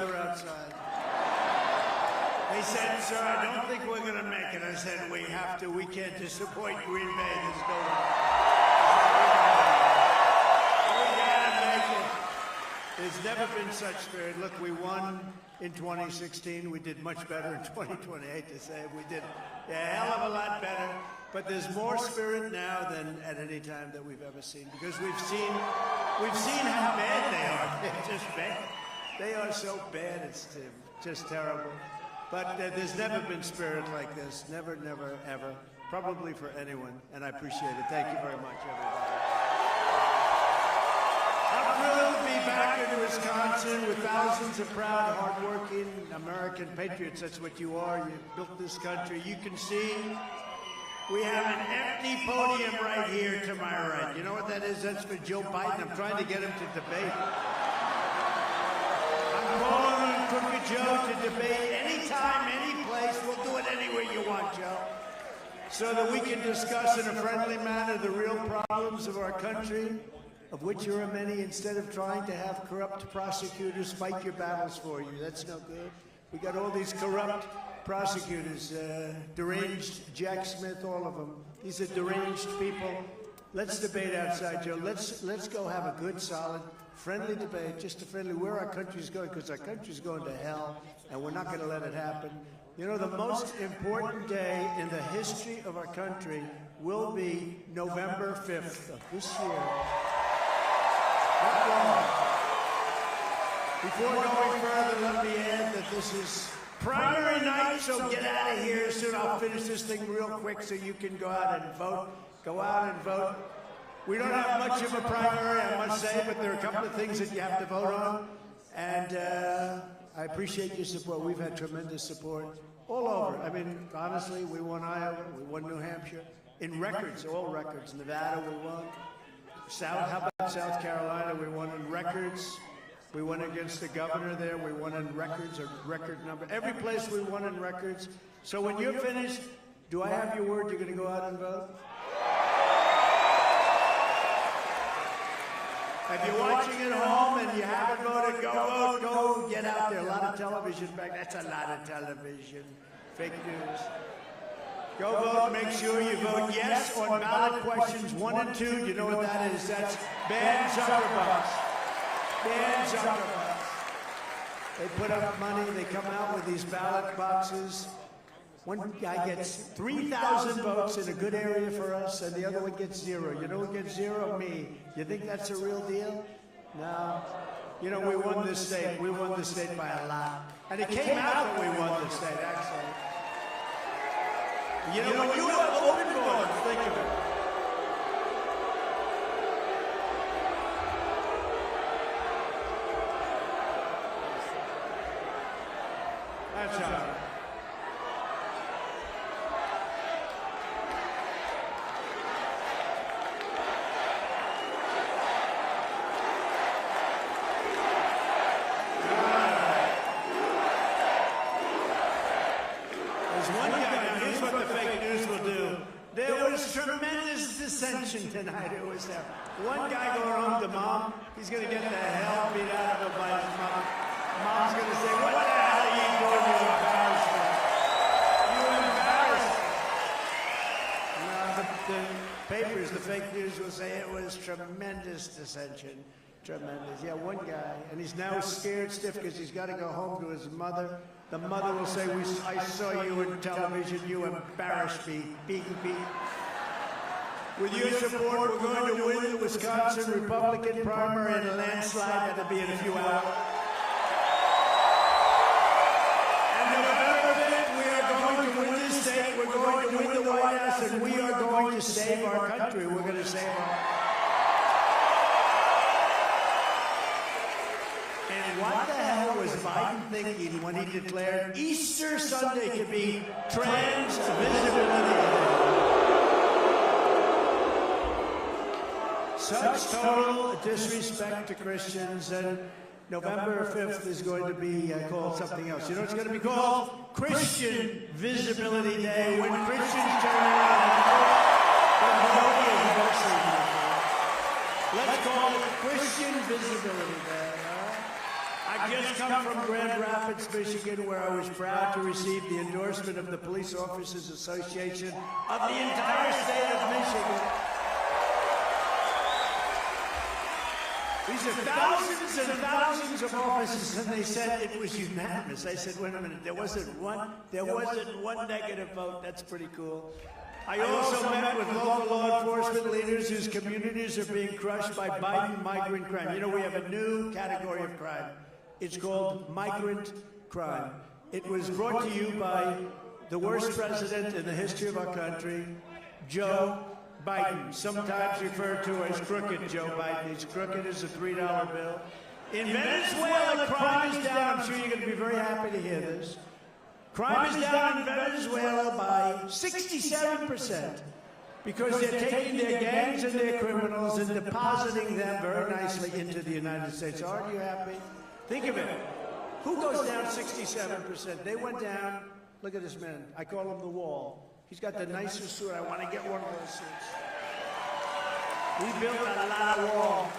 weather outside. They said, sir, I don't think we're going to make it. I said, we have to. We can't disappoint Green Bay. There's no way. We got to make it. There's never been such spirit. Look, we won in 2016. We did much better in 2020. I hate to say it. We did a hell of a lot better. But there's more spirit now than at any time that we've ever seen, because we've seen how bad they are. They're just bad. They are so bad, it's just terrible. But there's never been spirit like this. Never, never, ever. Probably for anyone. And I appreciate it. Thank you very much, everybody. I'm thrilled to be back in Wisconsin with thousands of proud, hardworking American patriots. That's what you are. You built this country. You can see we have an empty podium right here to my right. You know what that is? That's for Joe Biden. I'm trying to get him to debate. I'm calling on Crooked Joe to debate anytime, any place. We'll do it anywhere you want, Joe. So that we can discuss in a friendly manner the real problems of our country, of which there are many, instead of trying to have corrupt prosecutors fight your battles for you. That's no good. We got all these corrupt prosecutors, deranged Jack Smith, all of them. These are deranged people. Let's debate outside, Joe. Let's go have a good, solid, friendly debate, just a friendly, where our country's going, because our country's going to hell, and we're not going to let it happen. You know, the most important day in the history of our country will be November 5th of this year. Not long. Before going further, let me add that this is primary night, so get out of here soon. I'll finish this thing real quick so you can go out and vote. Go out and vote. We don't have much of a primary, I must say, but there are a couple of things that you have to vote on. And I appreciate your support. We've had tremendous support all over. I mean, honestly, we won Iowa, we won New Hampshire. In records, all records. Nevada, we won. How about South Carolina? We won in records. We won against the governor there. We won in records, a record number. Every place we won in records. So when you're finished, do I have your word you're going to go out and vote? If you're watching at home and you haven't voted, go vote. Go get out there. A lot of television back. That's a lot of television. Fake news. Go vote. Make sure you vote yes on ballot questions 1 and 2. You know what that is? That's ban Zuckerbucks. Ban Zuckerbucks. They put up money. They come out with these ballot boxes. One guy gets 3,000 votes in a good area for us, and the other one gets 0. You know who gets 0? Me. You think that's a real deal? No. You know, we won this state. We won this state by a lot. And it came out that we won this state, actually. You know, when you have open votes, think of it. That's all right. Dissension tonight. It was one guy going home to mom. He's going to get the hell beat out of him by his mom. Mom's going to say, "What the hell are you doing? You embarrassed me. You embarrassed." No, the papers, the fake news will say it was tremendous dissension. Tremendous. Yeah, one guy, and he's now scared stiff because he's got to go home to his mother. The mother will say, "I saw you on television. You embarrassed me." Beat. With your support, we're going to win the Wisconsin Republican primary in a landslide. That'll be in a few hours. And November 5th, we are going to win this state. We're going to win the White House, and we are going to save our country. We're going to save our... And what the hell was Biden thinking when he declared Easter Sunday could be Trans Visibility Day? Such total disrespect to Christians, and November 5th is going to be called something else. You know it's going to be called? Christian Visibility Day, when Christians turn around and nobody is Let's call it Christian Visibility Day. I I just come from Grand Rapids, Michigan, where I was proud to receive the endorsement of the Police Officers Association of the entire state of Michigan. These are thousands and thousands of officers, and they said it was unanimous. I said, wait a minute, there wasn't one negative vote. That's pretty cool. I also met with local law enforcement leaders whose communities are being crushed by Biden migrant crime. You know, we have a new category of crime. It's called migrant crime. It was brought to you by the worst president in the history of our country, Joe Biden, sometimes referred to as crooked Joe Biden. He's crooked as a $3 bill. In Venezuela, crime is down. I'm sure you're going to be very happy to hear this. Crime is down in Venezuela by 67% because they're taking their gangs and their criminals and depositing them very nicely into the United States. Aren't you happy? Think of it. Who goes down 67%? They went down. Look at this man. I call him the Wall. He's got the nicest suit. I want to get one of those suits. We built a lot of wall.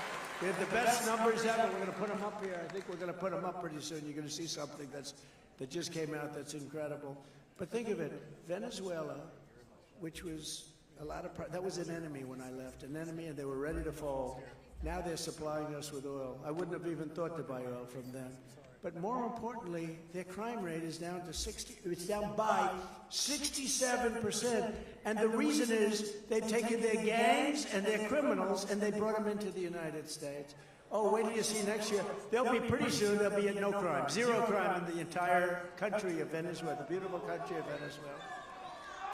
We have the best numbers ever. We're going to put them up here. I think we're going to put them up pretty soon. You're going to see something that just came out that's incredible. But think of it. Venezuela, which was that was an enemy when I left, an enemy, and they were ready to fall. Now they're supplying us with oil. I wouldn't have even thought to buy oil from them. But more importantly, their crime rate is down to it's down by 67%. And the reason is they've taken their gangs and their criminals and they brought them into the United States. Oh, wait till you see next year. They'll be pretty soon, there'll be no crime. Zero crime in the entire country of Venezuela, the beautiful country of Venezuela.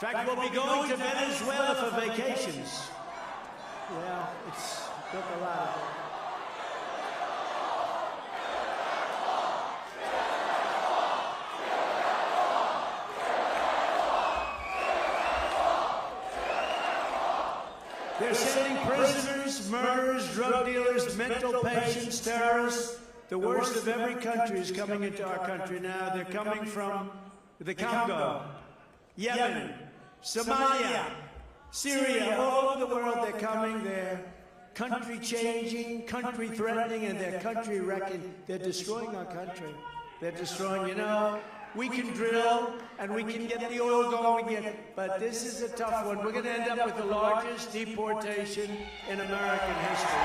In fact, we'll be going to Venezuela for vacations. Yeah, it's built a lot of it. They're sending prisoners, murderers, drug dealers, mental patients, terrorists. The worst of every country is coming into our country now. They're coming from the Congo, Yemen, Somalia, Syria, all over the world. They're coming. They're country changing, country threatening, and they're country wrecking. They're destroying our country. They're destroying, we can drill and we can get the oil going, but this is a tough one. We're going to end up with the largest deportation in American history.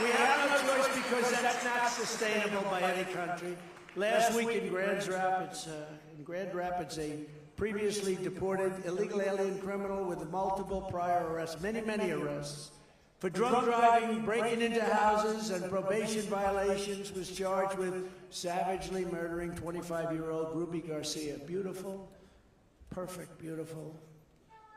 We have no choice because that's not sustainable by any country. Last week in Grand Rapids, a previously deported illegal alien criminal with multiple prior arrests, many arrests, for drunk driving, breaking into houses, and probation violations, was charged with savagely murdering 25-year-old Ruby Garcia. Beautiful, perfect, beautiful,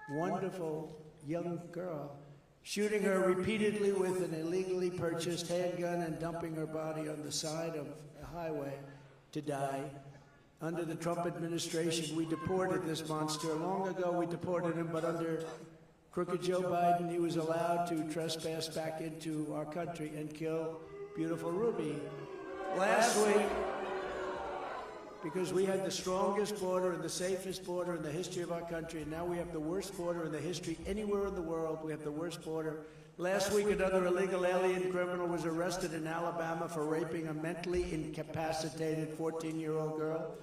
wonderful young girl. Shooting her repeatedly with an illegally purchased handgun and dumping her body on the side of a highway to die. Under the Trump administration, we deported this monster. Long ago, we deported him, but under crooked Joe Biden, he was allowed to trespass back into our country and kill beautiful Ruby. Last week, because we had the strongest border and the safest border in the history of our country, and now we have the worst border in the history anywhere in the world. We have the worst border. Last week, another illegal alien criminal was arrested in Alabama for raping a mentally incapacitated 14-year-old girl.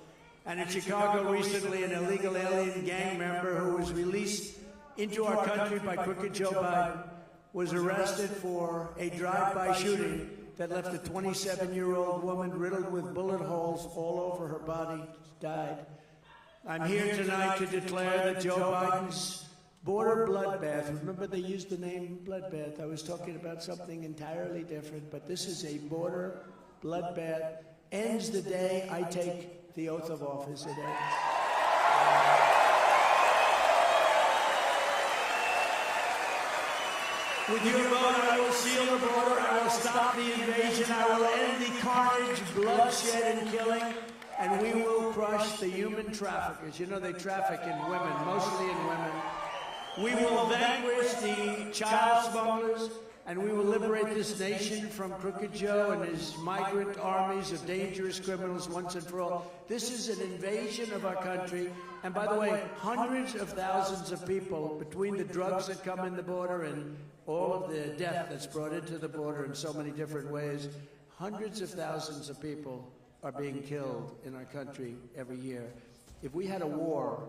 And in Chicago recently, an illegal alien gang member who was released into our country by crooked Joe Biden was arrested for a drive-by shooting that left a 27-year-old woman riddled with bullet holes all over her body, died. I'm here tonight to declare that Joe Biden's border bloodbath, remember they used the name bloodbath, I was talking about something entirely different, but this is a border bloodbath, ends the day I take the oath of office. It ends. With your vote, I will seal the border, I will stop the invasion, I will end the carnage, bloodshed, and killing, and we will crush the human traffickers. You know, they traffic in women, mostly in women. We will vanquish the child smugglers, and we will liberate this nation from Crooked Joe and his migrant armies of dangerous criminals once and for all. This is an invasion of our country. And by the way, hundreds of thousands of people, between the drugs that come in the border and all of the death that's brought into the border in so many different ways, hundreds of thousands of people are being killed in our country every year. If we had a war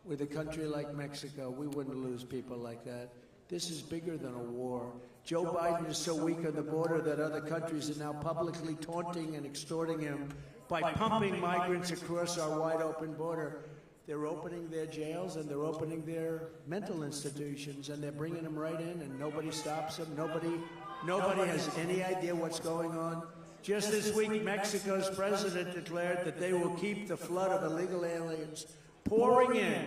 with a country like Mexico, we wouldn't lose people like that. This is bigger than a war. Joe Biden is so weak on the border that other countries are now publicly taunting and extorting him by pumping migrants across our wide-open border. They're opening their jails and they're opening their mental institutions, and they're bringing them right in, and nobody stops them. Nobody has any idea what's going on. Just this week, Mexico's president declared that they will keep the flood of illegal aliens pouring in.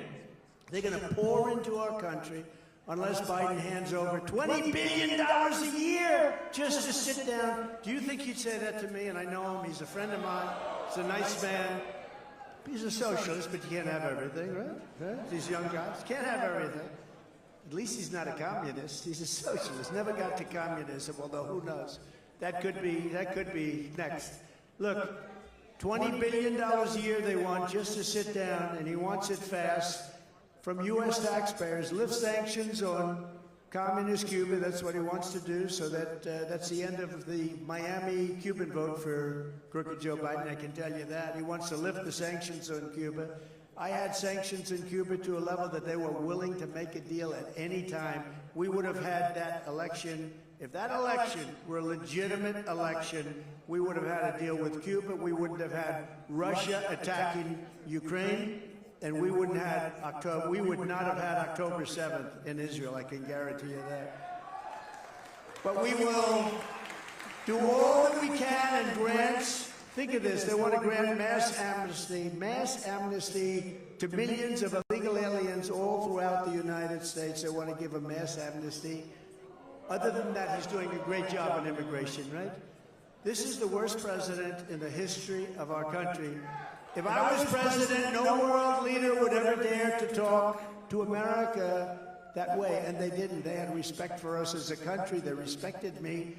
They're going to pour into our country unless Biden hands over $20 billion a year just to sit down. Do you think he'd say that to me? And I know him. He's a friend of mine. He's a nice man. He's a socialist, but you can't have everything, right? These young guys can't have everything. At least he's not a communist. He's a socialist. Never got to communism, although who knows? That could be next. Look, $20 billion a year they want just to sit down, and he wants it fast. From U.S. taxpayers, lift sanctions on communist Cuba. That's what he wants to do. So that's the end of the Miami Cuban vote for Crooked Joe Biden. I can tell you that. He wants to lift the sanctions on Cuba. I had sanctions in Cuba to a level that they were willing to make a deal at any time. We would have had that election. If that election were a legitimate election, we would have had a deal with Cuba. We wouldn't have had Russia attacking Ukraine. And we would not have had October 7th in Israel, I can guarantee you that. But we will do all that we can and grants. Think of this, they want to grant mass amnesty to millions of illegal aliens all throughout the United States. They want to give a mass amnesty. Other than that, he's doing a great job on immigration, right? This is the worst president in the history of our country. If I was president, no world leader would ever dare to talk to America that way, and they didn't. They had respect for us as a country. They respected me.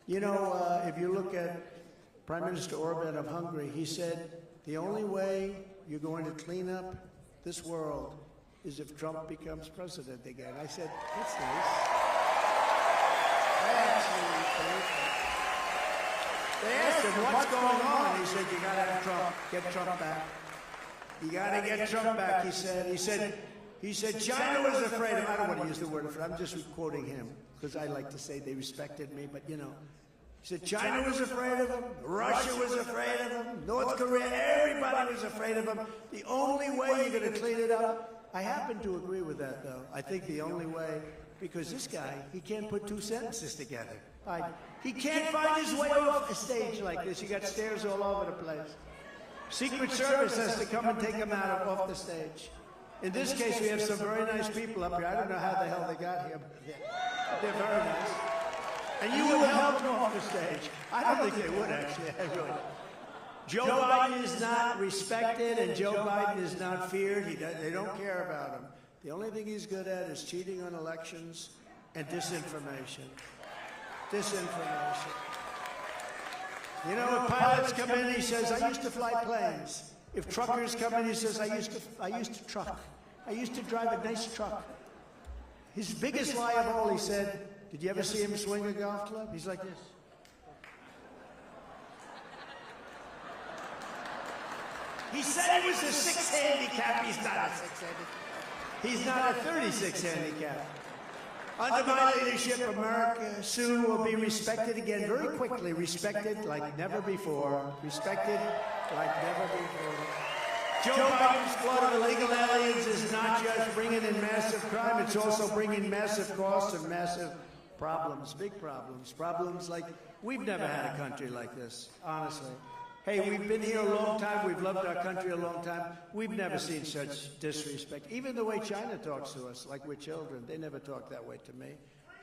You know, if you look at Prime Minister Orban of Hungary, he said, the only way you're going to clean up this world is if Trump becomes president again. I said, that's nice. They asked him, what's going on? He said, you got to have Trump. Get Trump back. You got to get Trump back, he said. He said, China was afraid of him. I don't want to use the word afraid. I'm just quoting him because I like to say they respected me, but you know. He said, China was afraid of him. Russia was afraid of him. North Korea, everybody was afraid of him. The only way you're going to clean it up, I happen to agree with that, though. I think the only way, because this guy, he can't put two sentences together. He can't find his way off a stage like this. You got stairs all over the place. Secret Service has to come and take him out off the stage. In this case, we have some very nice people up here. I don't know how the hell they got here, but they're very nice. And you would help them off the stage. I don't think they would, actually. I really don't. Joe Biden is not respected, and Joe Biden is not feared. They don't care about him. The only thing he's good at is cheating on elections and disinformation. Disinformation. You know, if pilots come in, he says, I used to fly planes. If truckers come in, he says, I used to truck. I used to drive a nice truck. His biggest lie of all, he said, did you ever see him swing a golf club? He's like this. He said he was a 6 handicap. He's not a 6 handicap. He's not a 36 handicap. Under my leadership, America soon will be respected again, very quickly, respected like never before. Respected like never before. Joe Biden's flood of illegal aliens is not just bringing in massive crime, it's also bringing massive costs and massive problems, big problems. Problems like we've never had a country like this, honestly. Hey, we've been here a long time. We've loved our country a long time. We've never seen such disrespect. Even the way China talks to us, like we're children, they never talk that way to me.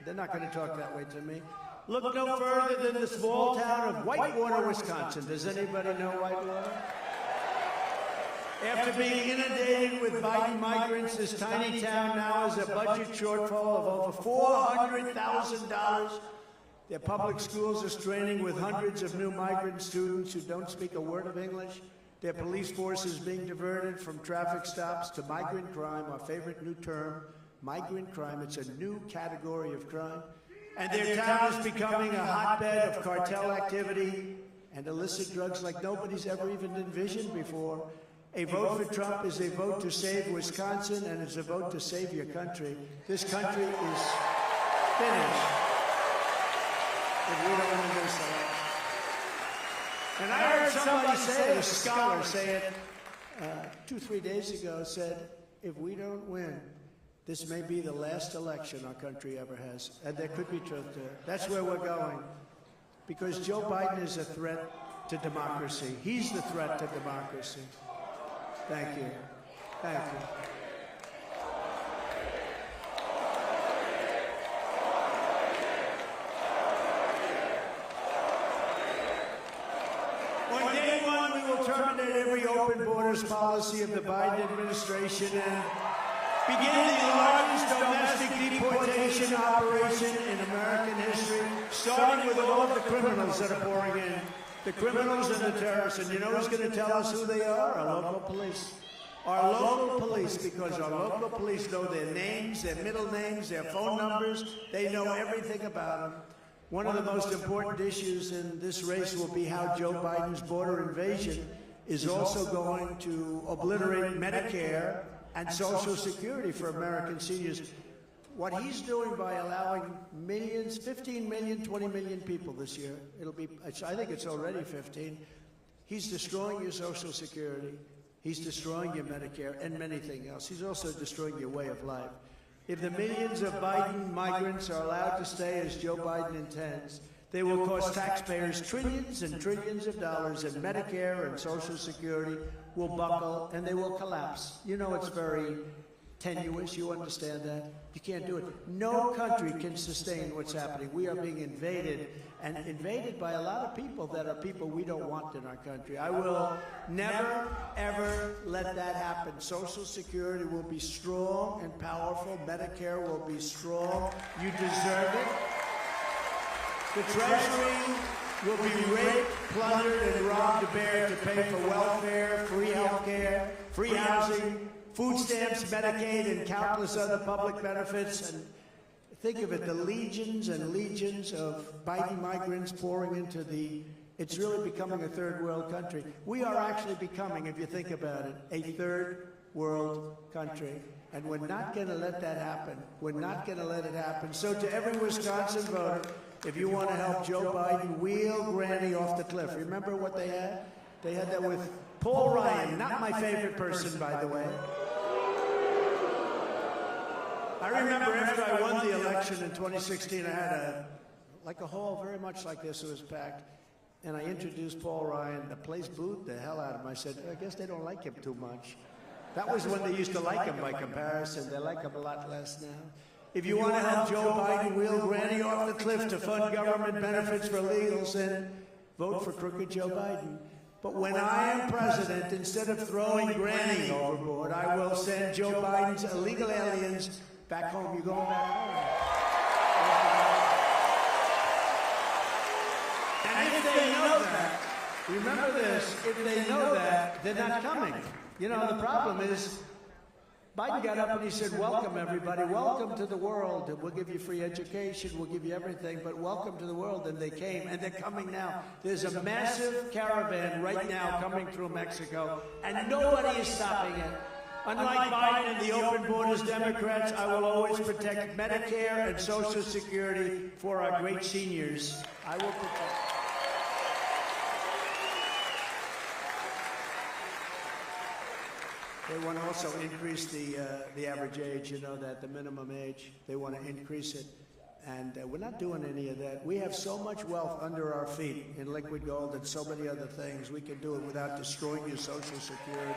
They're not going to talk that way to me. Look no further than the small town of Whitewater, Wisconsin. Does anybody know Whitewater? After being inundated with Biden migrants, this tiny town now has a budget shortfall of over $400,000. Their public schools are straining with hundreds of new migrant students who don't speak a word of English. Their police force is being diverted from traffic stops to migrant crime, our favorite new term, migrant crime. It's a new category of crime. And their town is becoming a hotbed of cartel activity and illicit drugs like nobody's ever even envisioned before. A vote for Trump is a vote to save Wisconsin, and it's a vote to save your country. This country is finished if we don't win this election. And I heard somebody say it, a scholar say it 2-3 days ago, said, if we don't win, this may be the last election our country ever has. And there could be truth to it. That's where we're going. Because Joe Biden is a threat to democracy. He's the threat to democracy. Thank you. Thank you. On day one, we will terminate every open borders policy of the Biden administration and begin the largest domestic deportation operation in American history, starting with all of the criminals that are pouring in. The criminals and the terrorists. And you know who's going to tell us who they are? Our local police. Our local police, because our local police know their names, their middle names, their phone numbers. They know everything about them. One of the most important issues in this race will be how Joe Biden's border invasion is also going to obliterate Medicare and Social Security for American seniors. What he's doing by allowing millions, 15 million, 20 million people this year, I think it's already 15, he's destroying your Social Security, he's destroying your Medicare, and many things else. He's also destroying your way of life. If the millions of Biden migrants are allowed to stay as Joe Biden intends, they will cost taxpayers trillions and trillions of dollars, and Medicare and Social Security will buckle and they will collapse. You know it's very tenuous, you understand that? You can't do it. No country can sustain what's happening. We are being invaded, and invaded by a lot of people that are people we don't want in our country. I will never, ever let that happen. Social Security will be strong and powerful. Medicare will be strong. You deserve it. The Treasury will be raped, plundered, and robbed bare to pay for welfare, free health care, free housing, food stamps, Medicaid, and countless other public benefits. And think of it, the legions and legions of Biden migrants pouring into it's really becoming a third world country. We are actually becoming, if you think about it, a third world country. And we're not going to let that happen. We're not going to let it happen. So to every Wisconsin voter, if you want to help Joe Biden wheel Granny off the cliff, remember what they had? They had that with Paul Ryan, not my favorite person, by the way. I remember after I won the election in 2016, I had a hall very much like this. It was packed. And I introduced Paul Ryan. The place booed the hell out of him. I said, I guess they don't like him too much. That was when they used to like him by comparison. They like him a lot less now. If you want to help Joe Biden wheel Granny off the cliff to fund government benefits for illegals, then vote for crooked Joe Biden. But when I am president, instead of throwing Granny overboard, I will send Joe Biden's illegal aliens back home. You're going back home. And if they know that, remember this, if they know that, they're not coming. You know, the problem is, Biden got up and he said, welcome everybody, welcome to the world. We'll give you free education, we'll give you everything, but welcome to the world. And they came, and they're coming now. There's a massive caravan right now coming through Mexico, and nobody is stopping it. Unlike Biden and the open borders Democrats, I will always protect Medicare and Social Security for our great seniors. I will protect. They want to also increase the average age, you know that, the minimum age. They want to increase it. And we're not doing any of that. We have so much wealth under our feet in liquid gold and so many other things. We can do it without destroying your Social Security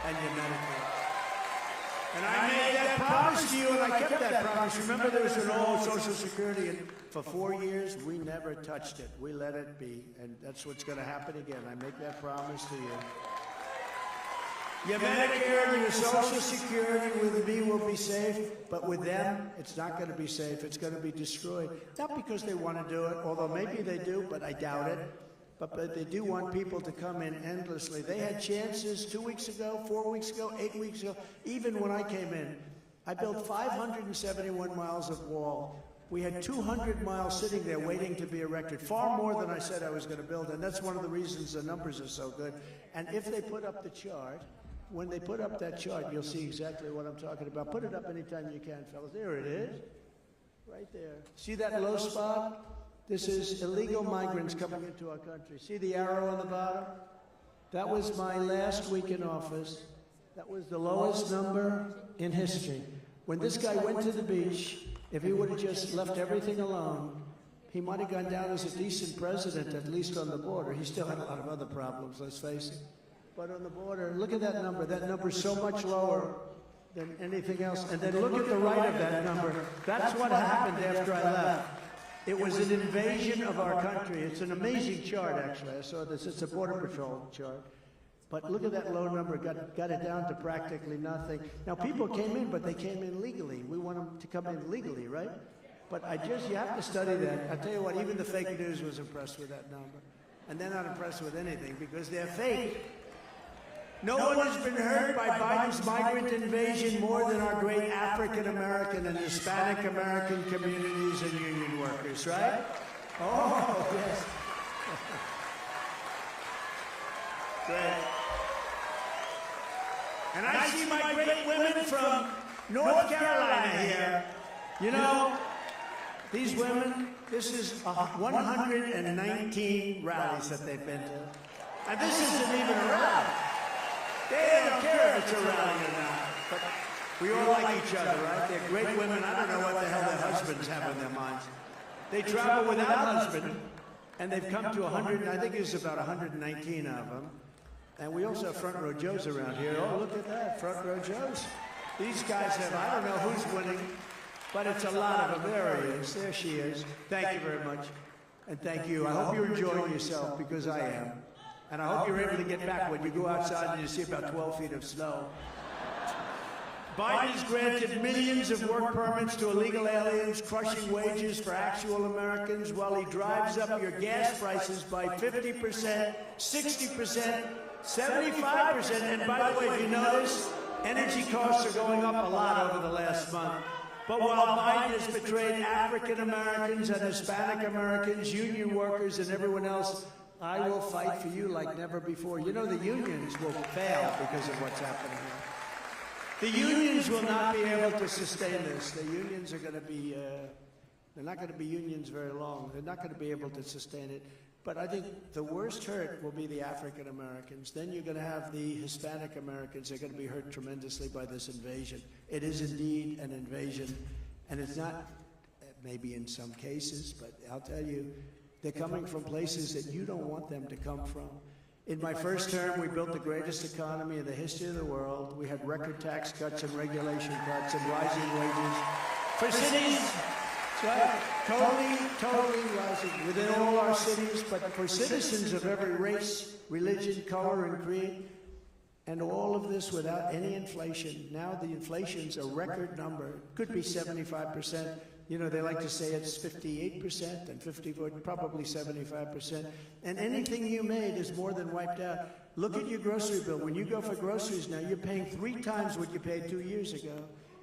and your Medicare. And I made that promise to you, and I kept that promise. Remember, there was an old Social Security, and for 4 years, we never touched it. We let it be, and that's what's going to happen again. I make that promise to you. Your Medicare and your Social Security with me will be safe, but with them, it's not going to be safe. It's going to be destroyed. Not because they want to do it, although maybe they do, but I doubt it. But they do want people to come in endlessly. They had chances 2 weeks ago, 4 weeks ago, 8 weeks ago. Even when I came in, I built 571 miles of wall. We had 200 miles sitting there waiting to be erected, far more than I said I was going to build. And that's one of the reasons the numbers are so good. And if they put up the chart, when they put up that chart, you'll see exactly what I'm talking about. Put it up anytime you can, fellas. There it is, right there. See that low spot? This is illegal migrants coming into our country. See the arrow on the bottom? That was my last week in office. That was the lowest number in history. When this guy went to the beach, if he would have just left everything alone, he might have gone down as a decent president, at least on the border. He still had a lot of other problems, let's face it. But on the border, look at that number. That number's so much lower than anything else. And then look at the right of that number. That's what happened after I left. It was an invasion of our country. It's an amazing chart, actually. I saw this. It's a Border Patrol chart. But look at that low number. Got it down to practically nothing. Now, people came in, but they came in legally. We want them to come in legally, right? But you have to study that. I tell you what, even the fake news was impressed with that number. And they're not impressed with anything because they're fake. No one has been hurt by Biden's migrant invasion more than our great African American and Hispanic American communities and union workers, right? Oh, yes. Great. And I see my great women from North Carolina here. You know, these women, this is 119 rallies that they've been to. And this isn't even a rally. They don't care if it's a rally or not. But we all like each other, right? They're great women. I don't know what the hell their husbands have on their minds. They travel without husband, and they've come to 100, I think it's about 119 of them. And we also have front row Joes around here. Oh, look at that, front row Joes. These guys have, I don't know who's winning, but it's a lot of them. There he is. There she is. Thank you very much. And thank you. I hope you're enjoying yourself, because I am. And I hope you're able to get back when you go outside and you see about 12 feet of snow. Biden's granted millions of work permits to illegal aliens, crushing wages for actual Americans while he drives up your gas prices by 50%, 60%, 75%. And by the way, if you notice, energy costs are going up a lot over the last month. But while Biden has betrayed African Americans and Hispanic Americans, union workers, and everyone else, I will fight for you like never before. You know, the unions will fail because of what's happening here. The unions will not be able to sustain this. The unions are going to be, they're not going to be unions very long. They're not going to be able to sustain it. But I think the worst hurt will be the African Americans. Then you're going to have the Hispanic Americans. They're going to be hurt tremendously by this invasion. It is indeed an invasion. And it's not, maybe in some cases, but I'll tell you, they're coming from places that you don't want them to come from. In my first term, we built the greatest economy in the history of the world. We had record tax cuts and regulation cuts and rising wages. For cities, totally rising within all our cities, but for citizens of every race, religion, color, and creed, and all of this without any inflation. Now the inflation's a record number. Could be 75%. You know, they like to say it's 58% and 54%, probably 75%. And anything you made is more than wiped out. Look at your grocery bill. When you go for groceries now, you're paying 3 times what you paid 2 years ago.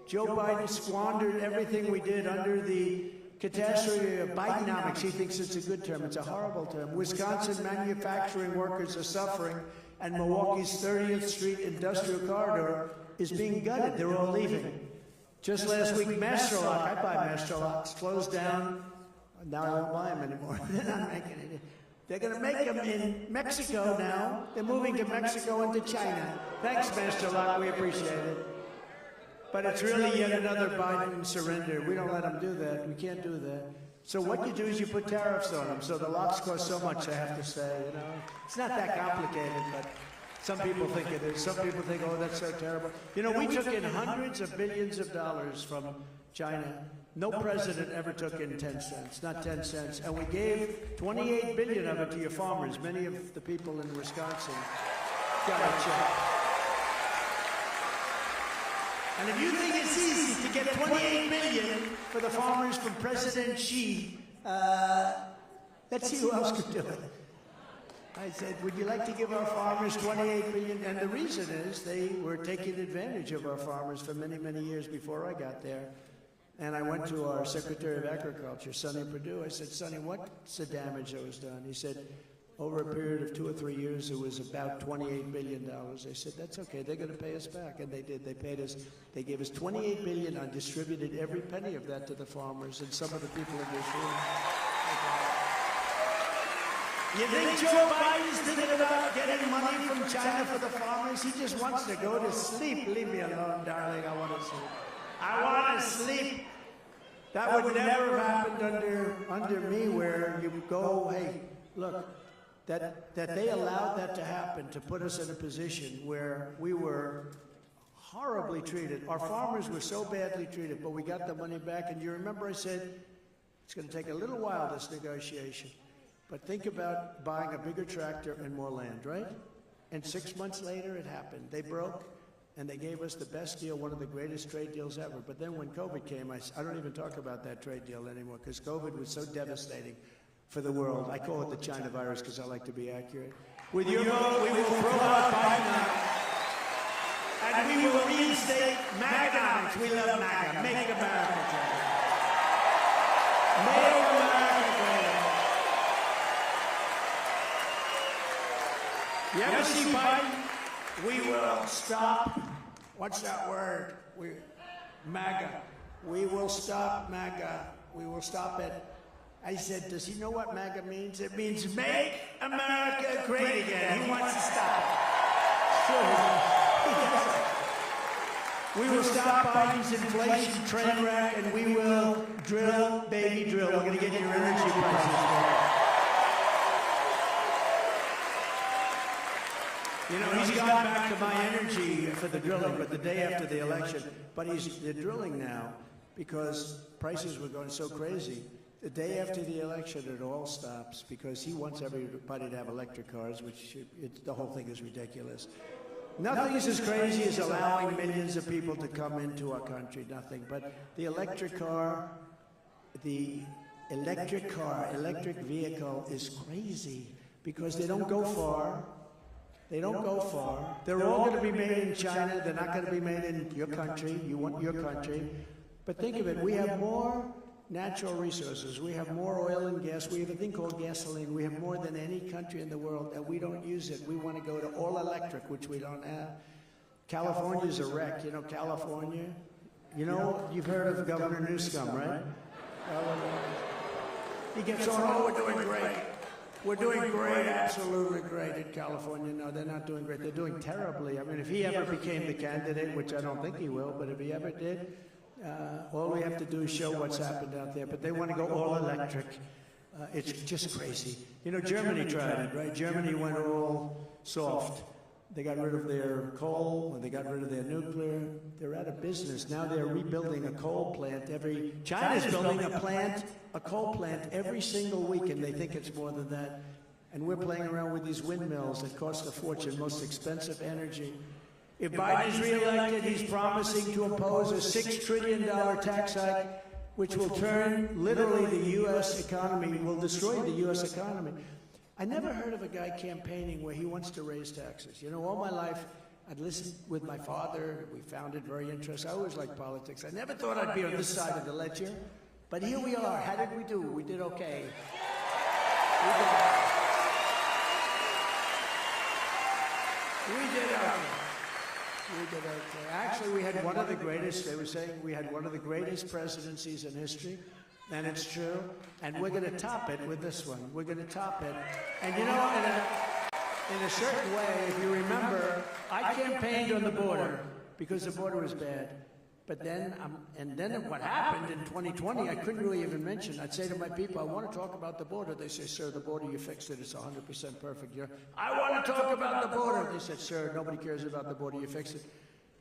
Joe Biden squandered everything we did under the catastrophe of Bidenomics. He thinks it's a good term. It's a horrible term. Wisconsin manufacturing workers are suffering, and Milwaukee's 30th Street industrial corridor is being gutted. They're all leaving. Just last week, Master Lock, I buy Master Locks, closed down. Now I won't buy them anymore. They're not making it. They're going to make them in Mexico now. They're moving to Mexico and to China. Thanks, Master Lock. We appreciate it. But it's really yet another Biden surrender. We don't let them do that. We can't do that. So what you do is you put tariffs on them. So the locks cost so much they have to stay, you know. It's not that complicated, but some people think it is. Some people think, oh, that's so terrible. You know, we took in hundreds of billions of dollars from China. No president ever took in 10 cents, not 10 cents. And we gave 28 billion of it to your farmers. Many of the people in Wisconsin got a check. And if you think it's easy to get $28 billion for the farmers from President Xi, let's see who else could do it. I said, would you like to give our farmers $28 billion? And the reason is they were taking advantage of our farmers for many, many years before I got there. And I went to our Secretary of Agriculture, Sonny Perdue. I said, Sonny, what's the damage that was done? He said, over a period of 2 or 3 years, it was about $28 billion. I said, that's okay, they're gonna pay us back. And they did, they paid us, they gave us $28 billion. I distributed every penny of that to the farmers and some of the people in this room. You think Joe Biden's thinking about getting money from China for the farmers? He just wants to go to sleep. Leave me alone, darling, I want to sleep. I want to sleep. That would never have happened under me, where you go, hey, look, that they allowed that to happen, to put us in a position where we were horribly treated. Our farmers were so badly treated, but we got the money back. And you remember I said, it's going to take a little while, this negotiation. But think about buying a bigger tractor and more land, right? And 6 months later, it happened. They broke, and they gave us the best deal, one of the greatest trade deals ever. But then when COVID came, I don't even talk about that trade deal anymore, because COVID was so devastating for the world. I call it the China virus because I like to be accurate. With your vote, we will throw out Biden, and we will reinstate MAGA. We love MAGA. Make America great. Make America great. You ever see Biden? We will stop. What's that word? MAGA. We will stop MAGA. We will stop it. I said, does he know what MAGA means? It means make America great again. He wants to stop it. Sure he does. We will stop Biden's inflation train wreck, and we will drill, baby, drill. We're going to get your energy prices down. You know, he's gone back to my energy for the drilling, but the day after the election. But they're drilling now because prices were going so crazy. The day after the election, it all stops because he wants everybody to have electric cars, which the whole thing is ridiculous. Nothing is as crazy as allowing millions of people to come into our country, nothing. But the electric vehicle is crazy because they don't go far. They don't go far. They're all going to be made in China. They're not going to be made in your country. You want your country. But think of it. We have more natural resources. We have more oil and gas. We have a thing called gasoline. We have more than any country in the world, and we don't use it. We want to go to all electric, which we don't have. California's a wreck. You know California? You know, you've heard of Governor Newsom, right? He gets on, oh, we're doing great. We're doing great, absolutely great in California. No, they're not doing great. They're doing terribly. I mean, if he ever became the candidate, which I don't think he will, but if he ever did, all we have to do is show what's happened out there. But they want to go all electric. It's just crazy. You know, Germany tried it, right? Germany went all soft. They got rid of their coal, and they got rid of their nuclear. They're out of business. Now they're rebuilding a coal plant China's building a coal plant every single week, and they think it's more than that. And we're playing around with these windmills that cost a fortune, most expensive energy. If Biden is reelected, he's promising to impose a $6 trillion tax hike, which will turn literally the U.S. economy, will destroy the U.S. economy. I never heard of a guy campaigning where he wants to raise taxes. You know, all my life, I'd listened with my father. We found it very interesting. I always liked politics. I never thought I'd be on this side of the ledger. But here we are. How did we do? We did okay. We did okay. Actually, we had one of the greatest, they were saying we had one of the greatest presidencies in history. And it's true. And we're going to top it with this one. We're going to top it. And you know, in a certain way, if you remember, I campaigned on the border because the border was bad. But then, what happened in 2020, I couldn't really even mention. I'd say to my people, I want to talk about the border. They say, sir, the border, you fixed it. It's 100% perfect. I want to talk about the border. They said, sir, nobody cares about the border. You fixed it.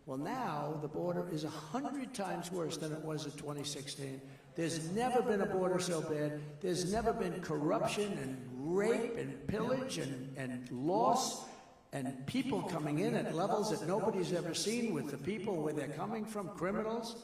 Well, now the border is 100 times worse than it was in 2016. There's never been a border so bad. There's never been corruption and rape and pillage and loss. and people coming in at levels that nobody's ever seen with the people where they're coming from, criminals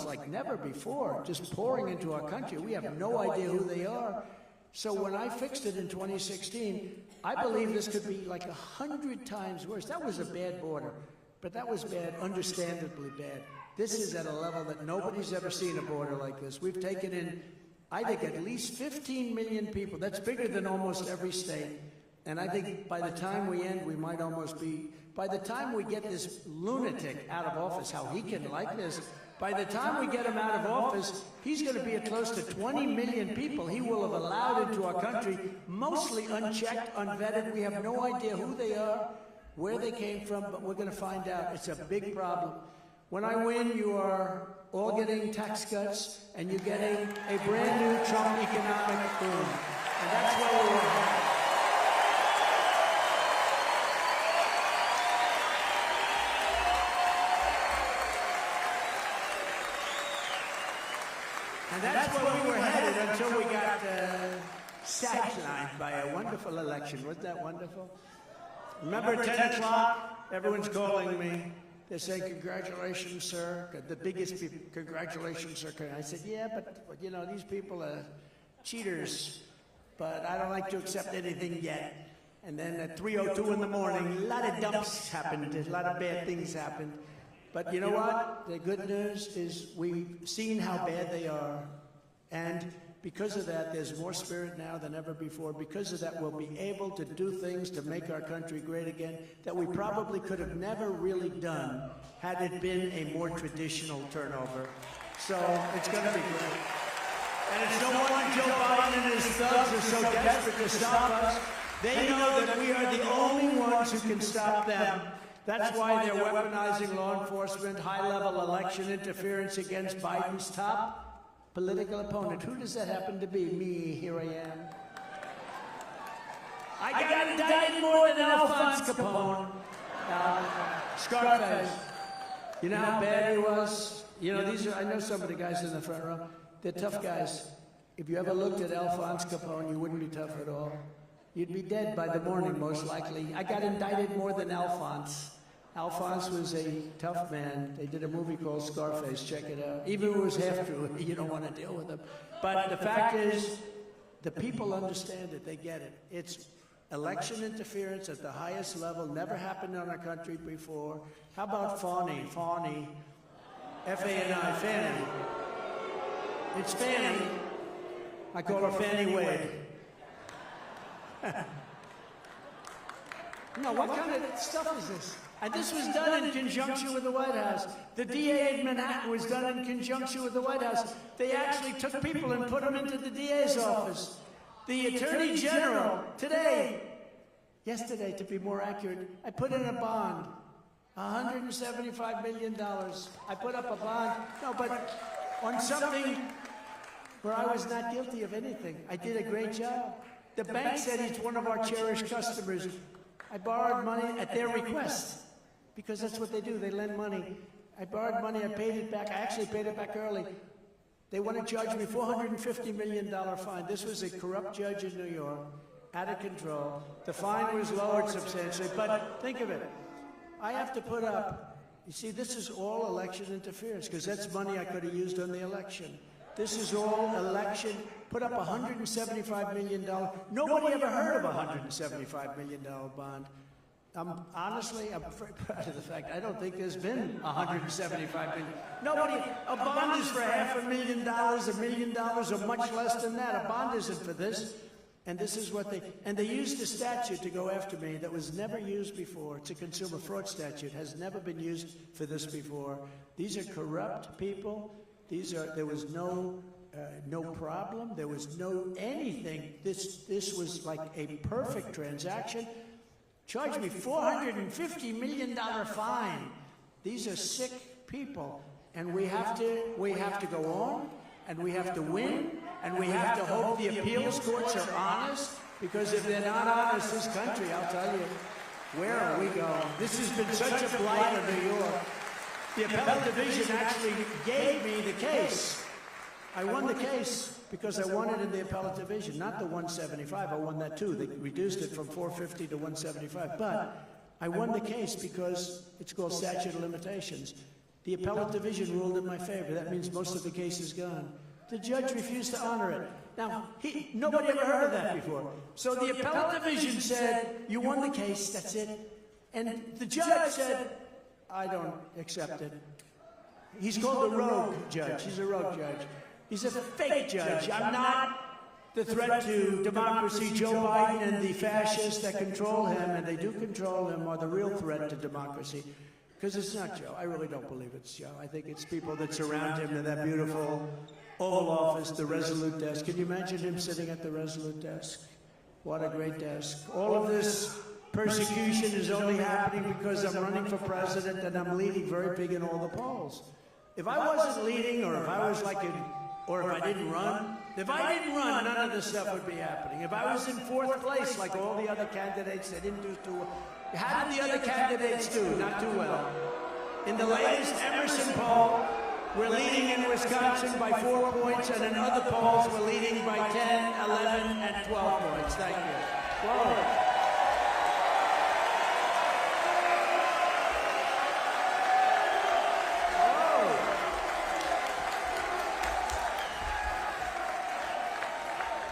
like never before, just pouring into our country. We have no idea who they are. So when I fixed it in 2016, I believe this could be like 100 times worse. That was a bad border, but that was bad, understandably bad. This is at a level that nobody's ever seen a border like this. We've taken in, I think, at least 15 million people. That's bigger than almost every state. And I think by the time we end, we might almost be, by the time we get this lunatic out of office, how he can like this, by the time we get him out of office, he's going to be at close to 20 million people he will have allowed into our country, mostly unchecked, unvetted. We have no idea who they are, where they came from, but we're going to find out. It's a big problem. When I win, you are all getting tax cuts, and you're getting a brand new Trump economic boom. And that's where we're headed. And that's where we were headed until we got sidelined by a wonderful election. Wasn't that wonderful? Remember at 10 o'clock, everyone's calling me. They say, congratulations, sir. The biggest congratulations, sir. I said, yeah, but you know, these people are cheaters. But I don't like to accept anything yet. And then at 3:02 in the morning, a lot of dumps happened. A lot of bad things happened. But you know what? The good news is we've seen how bad they are. And because of that, there's more spirit now than ever before. Because of that, we'll be able to do things to make our country great again that we probably could have never really done had it been a more traditional turnover. So it's going to be great. And it's no wonder Joe Biden and his thugs are so desperate to stop us. They know that we are the only ones who can stop them. That's why they're weaponizing law enforcement, high-level election interference against Biden's top political opponent. Who does that happen to be? Me, here I am. I got indicted more than Alphonse Capone. Scarface. You know how bad he was? You know, these are, I know some of the guys in the front row. They're tough guys. If you ever looked at Alphonse Capone, you wouldn't be tough at all. You'd be dead by the morning, most likely. I got indicted more than Alphonse. Alphonse was a tough man. They did a movie called Scarface. Check it out. Even if it was half true, you don't want to deal with him. But the fact is, the people understand it. They get it. It's election interference at the highest level. Never happened in our country before. How about Fani? Fani. F-A-N-I. Fanny. It's Fanny. I call her Fanny Wade. No, what kind of stuff is this? And this was done in conjunction with the White House. The DA in Manhattan was done in conjunction with the White House. They actually took people and put them into the DA's office. The Attorney General, yesterday to be more accurate, I put in a bond, $175 million. I put up a bond, no, but on something where I was not guilty of anything. I did a great job. The bank said he's one of our cherished customers. I borrowed money at their request, because that's what they do. They lend money. I borrowed money. I paid it back. I actually paid it back early. They want to charge me $450 million fine. This was a corrupt judge in New York, out of control. The fine was lowered substantially. But think of it. I have to put up, you see, this is all election interference, because that's money I could have used on the election. This is all election. Put up $175 million. Nobody ever heard of a $175 million bond. Honestly, I'm very proud of the fact I don't think there's been $175 million. Nobody, a bond is for $500,000, $1 million, or much less than that. A bond isn't for this. And this is what they used a statute to go after me that was never used before. It's a consumer fraud statute, has never been used for this before. These are corrupt people. There was no problem. There was no anything. This was like a perfect transaction. Charged me $450 million fine. These are sick people, and we have to go on, and we have to win, and we have to hope the appeals courts are honest. Because if they're not honest, this country, I'll tell you, where are we going? This has been such a blight of New York. The appellate division actually gave me the case. I won the case. because I won it in the appellate division, not the 175. I won that too. They reduced it from 450 to 175. But I won the case because it's called statute of limitations. The appellate division ruled in my favor. That means most of the case is gone. The judge refused to honor it. Now, nobody ever heard of that before. So the appellate division said, you won the case, that's it. And the judge said, I don't accept it. He's called a rogue judge. He's a rogue judge. He's a fake judge. I'm not the threat to democracy. Joe Biden and the fascists that control him, and they do control him, are the real threat to democracy. Because it's not Joe. I really don't believe it's Joe. I think it's people that surround him in that beautiful Oval Office, the Resolute desk. Can you imagine him sitting at the Resolute desk? What a great desk. All of this persecution is only happening because I'm running for president and I'm leading very big in all the polls. If I wasn't leading, or if I was like or if I didn't run, none of this stuff would be happening. If I was in fourth place, like all the other candidates, they didn't do too well. How did the other candidates do? Not too well. In the latest Emerson poll, we're leading in Wisconsin by 4 points, and in other polls, we're leading by 10, 11, and 12 points. Thank you. Whoa.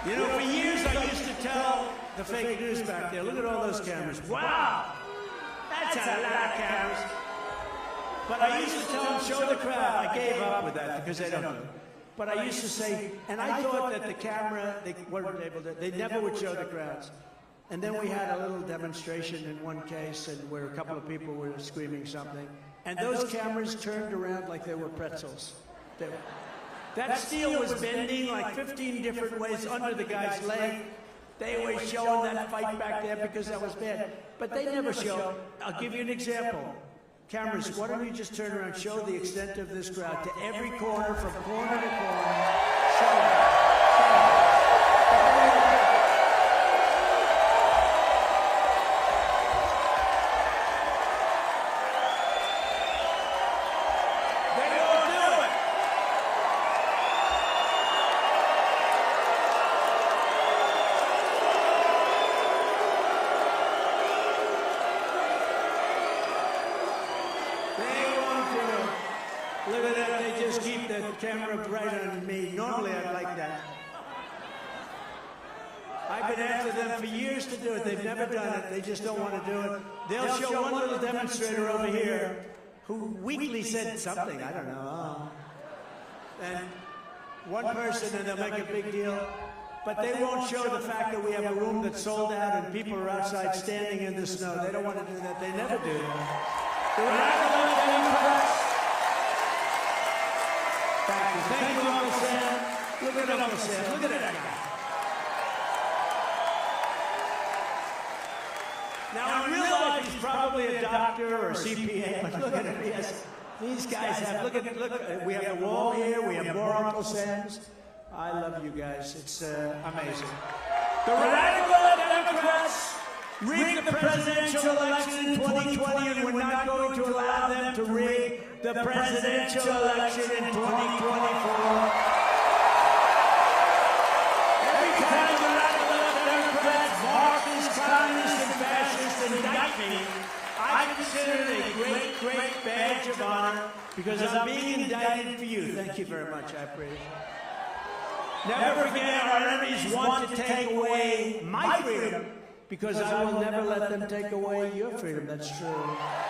You know, for years I used to tell the fake news back there, look at all those cameras. Wow, that's a lot of cameras. But I used to tell them, show the crowd. I gave up with that because they don't do it. But I used to say, and I thought that the camera, they weren't able to, they never would show the crowds. And then we had a little demonstration in one case, and where a couple of people were screaming something. And those cameras turned around like they were pretzels. That steel was bending like 15 different ways under the guy's leg. They were showing that fight back there because that was bad. But they never show. I'll give you an example. Cameras, why don't you just turn around, show the extent of this crowd to every corner, from corner to corner. Show it. Camera right on me. Normally I'd like that. I've been after them for years to do it. They've never done it. They just don't want to do it. They'll show one little demonstrator over here who weakly said something, I don't know. And one person, and they'll make a big deal. But they won't show the fact that we have a room that's sold out and people are outside standing in the snow. They don't want to do that. They never do that. The radical Democrats. Thank you, Uncle Sam. Look at Uncle Sam. Look at that guy. Now, in real life, he's probably a doctor or a CPA, but look at him. Yes, these guys have, look, we have the wall here. We have more Uncle Sams. I love you guys. It's amazing. The radical Democrats rigged the presidential election in 2020, and we're not going to allow them to rig the presidential election in 2024. Every time the radical Democrats, Marxists, communists, and fascists indict me, I consider it a great, great badge of honor because I'm being indicted for you. Thank you very much. I appreciate it. Never forget, our enemies want to take away my freedom, because I will never let them take away your freedom. That's true.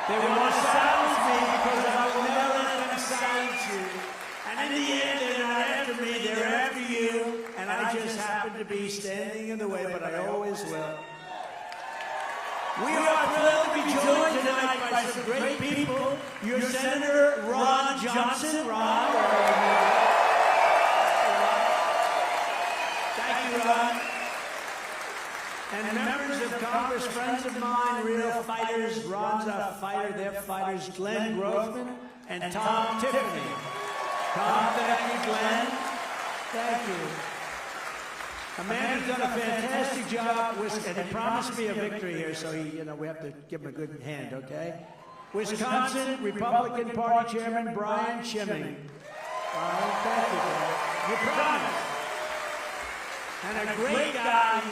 They want to silence me because I will never let them silence you. And in the end, they're not after me, they're after you. And I just happen to be standing in the way, but I always will. We are thrilled to be joined tonight by some great people. Your Senator Ron Johnson. Ron. Thank you, Ron. And members of Congress, friends of mine, real fighters. Ron's a fighter, they're fighters. Glenn Grothman and Tom Tiffany. Tom, thank you, Glenn. Thank you. A man who's done a fantastic job, and he promised me a victory here, so we have to give him a good hand, okay? Wisconsin Republican Party Chairman Brian Schimming. Thank you, Brian. You promised. and a great guy,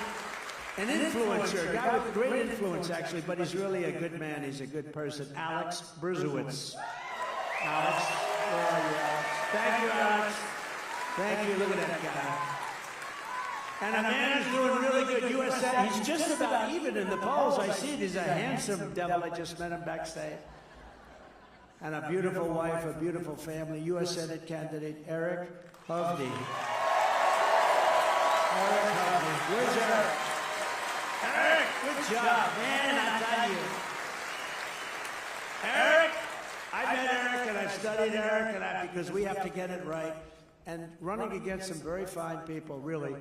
an influencer, a guy with great influence, actually, but he's really a good man. He's a good person. Alex Berzowitz. Alex, where are you, Alex? Thank you, Alex. Thank you. Look at that guy. And a man who's doing really good. U.S. Senate, he's just about even in the polls. I see it. He's a handsome devil. I just met him backstage. And a beautiful wife, a beautiful family. U.S. Senate candidate Eric Hovde. Eric Hovde. Where's Eric? Eric, good job, man. I tell you. Eric, I met Eric and I studied Eric and because we have to get it right. And running against some very fine people, really.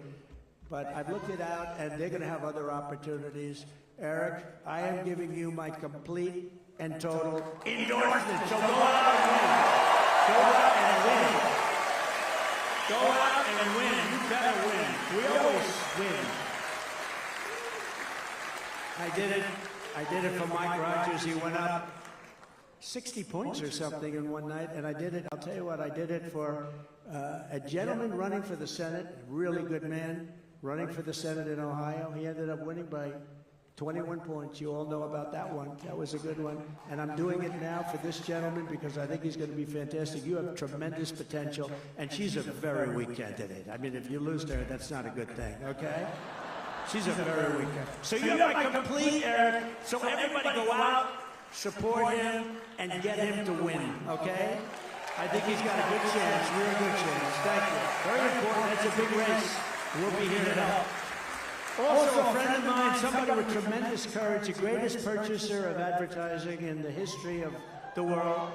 But I've looked it out, and they're going to have other opportunities. Eric, I am giving you my complete and total endorsement. So go out and win. Go out and win. Go out and win. You better win. We always win. I did it for Mike Rogers. He went up 60 points or something in one night, and I did it. I'll tell you what, I did it for a gentleman running for the Senate, a really good man, running for the Senate in Ohio. He ended up winning by 21 points. You all know about that one. That was a good one. And I'm doing it now for this gentleman because I think he's going to be fantastic. You have tremendous potential, and she's a very weak candidate. I mean, if you lose to her, that's not a good thing, okay? She's a very weak candidate. So you have my complete, Eric. So everybody go out, support him, and get him to win, okay? I think he's got a good chance, real good chance. Thank you. Very important. That's a big race. We'll be here to help. Also, a friend of mine, somebody with tremendous courage, the greatest purchaser of advertising in the history of the world.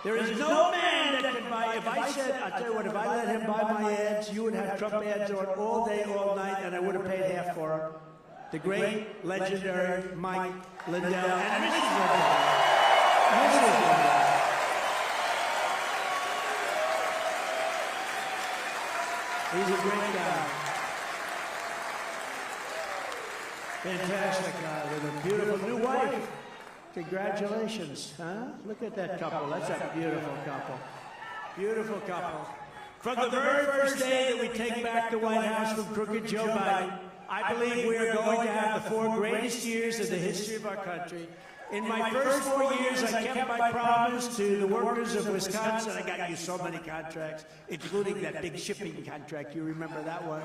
There is no man that can buy, if I said, I'll tell you what, if I let him buy my ads, you would have Trump ads on all day, all night, and I would have paid half for them. The great, legendary Mike Lindell and Mrs. Lindell. Mrs. Lindell. He's a great guy. Fantastic guy with a beautiful new wife. Congratulations, huh? Look at that couple. That's a beautiful couple. Beautiful couple. From the very first day that we take back the White House from crooked Joe Biden, I believe we are going to have the 4 greatest years in the history of our country. In my first 4 years, I kept my promise to the workers of Wisconsin. I got you so many contracts, including that big shipping contract. You remember that one?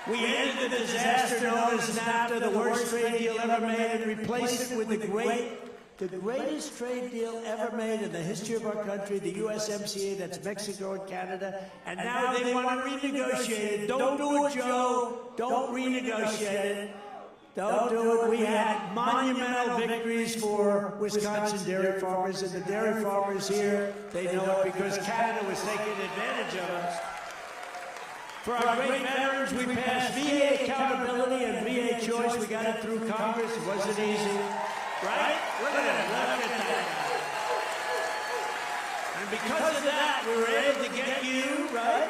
We ended the disaster known as NAFTA, the worst trade deal ever made, and replaced it with the greatest trade deal ever made in the history of our country, the USMCA, that's Mexico and Canada. And now they want to renegotiate it. Don't do it, Joe. Don't renegotiate it. Don't do it. We had monumental victories for Wisconsin dairy farmers, and the dairy farmers here, they know it because Canada was taking advantage of us. For our great veterans, we passed VA accountability and VA choice. We got it through Congress. It wasn't easy. Right? Look at it. Look at that. And because of that, we were able to get you, right?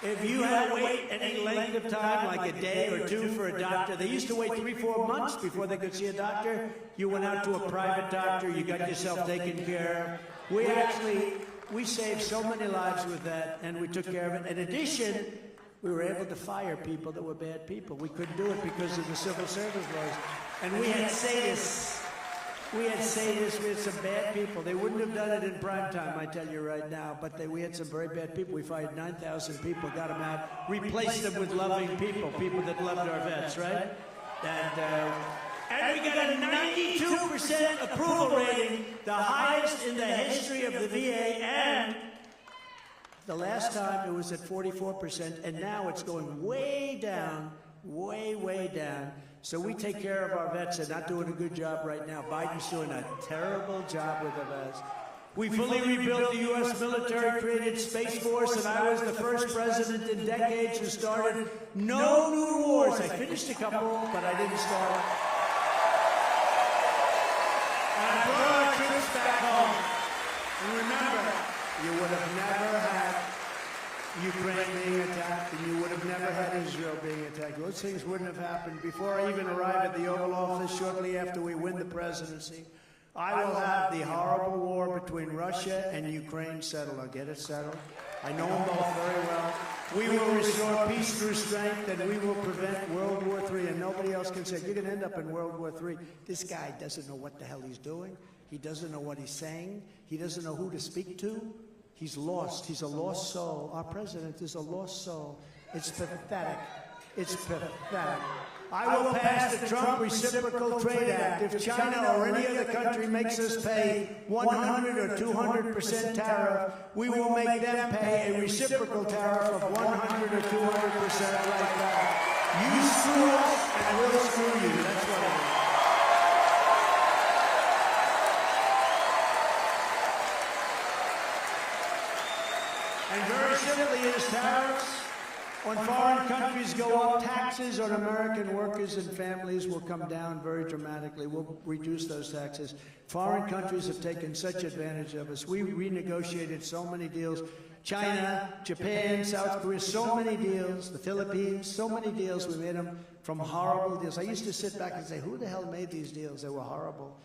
If you had to wait any length of time, like a day or two for a doctor, they used to wait 3-4 months before they could see a doctor. You went out to a private doctor, you got yourself taken care of. We saved so many lives with that, and we took care of it. In addition, we were able to fire people that were bad people. We couldn't do it because of the civil service laws. And we had sadists. We had some bad people. They wouldn't have done it in prime time, I tell you right now, but we had some very bad people. We fired 9,000 people, got them out, replaced them with loving people, people that loved our vets, right? And we got a 92% approval rating, the highest in the history of the VA, and the last time it was at 44%, and now it's going way down, way down. So we take care of our vets and not doing a good job right now. Biden's doing a terrible job with the vets. We fully rebuilt the U.S. military, created Space Force, and I was the first president in decades who started no new wars. I finished a couple, but I didn't start. And I brought our troops back home. And remember, you would have never had Ukraine being attacked, and you would have never had Israel being attacked. Those things wouldn't have happened. Before I even arrive at the Oval Office, shortly after we win the presidency, I will have the horrible war between Russia and Ukraine settled. I'll get it settled. I know them both very well. We will restore peace through strength, and we will prevent World War III. And nobody else can say, you're going to end up in World War III. This guy doesn't know what the hell he's doing. He doesn't know what he's saying. He doesn't know who to speak to. He's lost. He's a lost soul. Our president is a lost soul. It's pathetic. It's pathetic. I will pass the Trump Reciprocal Trade Act. If China or any other country makes us pay 100 or 200% tariff, we will make them pay a reciprocal tariff of 100 or 200% like that. You screw us, and we'll screw you. That's what it is. And very simply, it is tariffs. When foreign countries go up, taxes on American workers and families will come down very dramatically. We'll reduce those taxes. Foreign countries have taken such advantage of us. We renegotiated so many deals. China, Japan, South Korea, so many deals. The Philippines, so many deals. We made them from horrible deals. I used to sit back and say, who the hell made these deals? They were horrible.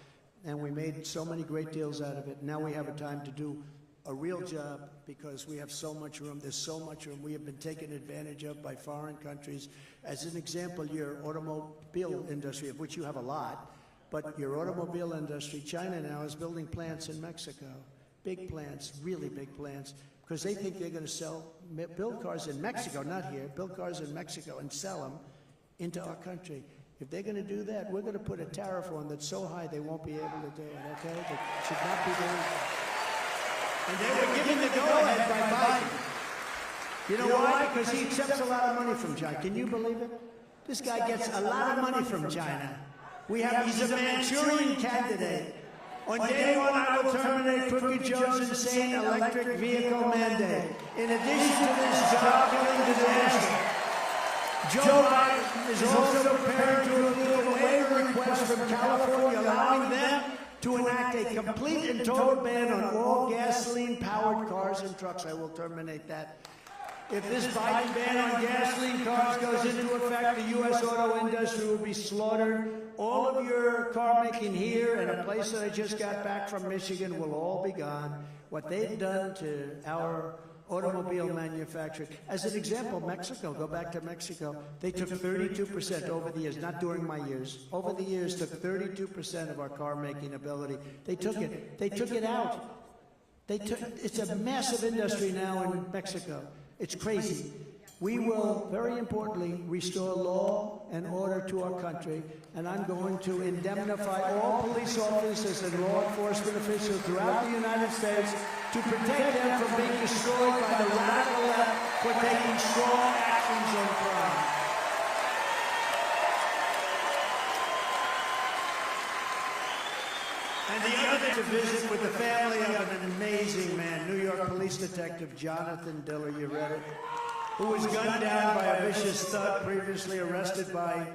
And we made so many great deals out of it. Now we have a time to do a real job because we have so much room. There's so much room. We have been taken advantage of by foreign countries. As an example, your automobile industry, of which you have a lot, but your automobile industry, China now is building plants in Mexico. Big plants, really big plants, because they think they're going to build cars in Mexico, not here, build cars in Mexico and sell them into our country. If they're going to do that, we're going to put a tariff on that's so high they won't be able to do it, okay? They should not be doing that. And they were given the go-ahead by Biden. You know why? Because he accepts a lot of money from China. Can you believe it? This guy gets a lot of money from China. He's a Manchurian candidate. On day one, I will terminate Crooked Joe's insane electric vehicle mandate. In addition to this job-killing disaster, Joe Biden is also preparing to appeal a waiver request from California, allowing them to enact a complete and total ban on all gasoline-powered cars and trucks. I will terminate that. If this Biden ban on gasoline cars goes into effect, the U.S. auto industry will be slaughtered. All of your car making here and a place that I just got back from Michigan will all be gone. What they've done to our automobile manufacturing. As an example, Mexico, go back to Mexico, they took 32% over the years, not during my years, over the years took 32% of our car making ability. They took it out. It's a massive industry now in Mexico. It's crazy. We will, very importantly, restore law and order to our country, and I'm going to indemnify all police officers and law enforcement officials throughout the United States to protect them from being destroyed by the radical left for taking strong actions on crime. And the other to visit with the family of an amazing man, New York police detective Jonathan Diller, you read it, who was gunned down by a vicious thug previously arrested by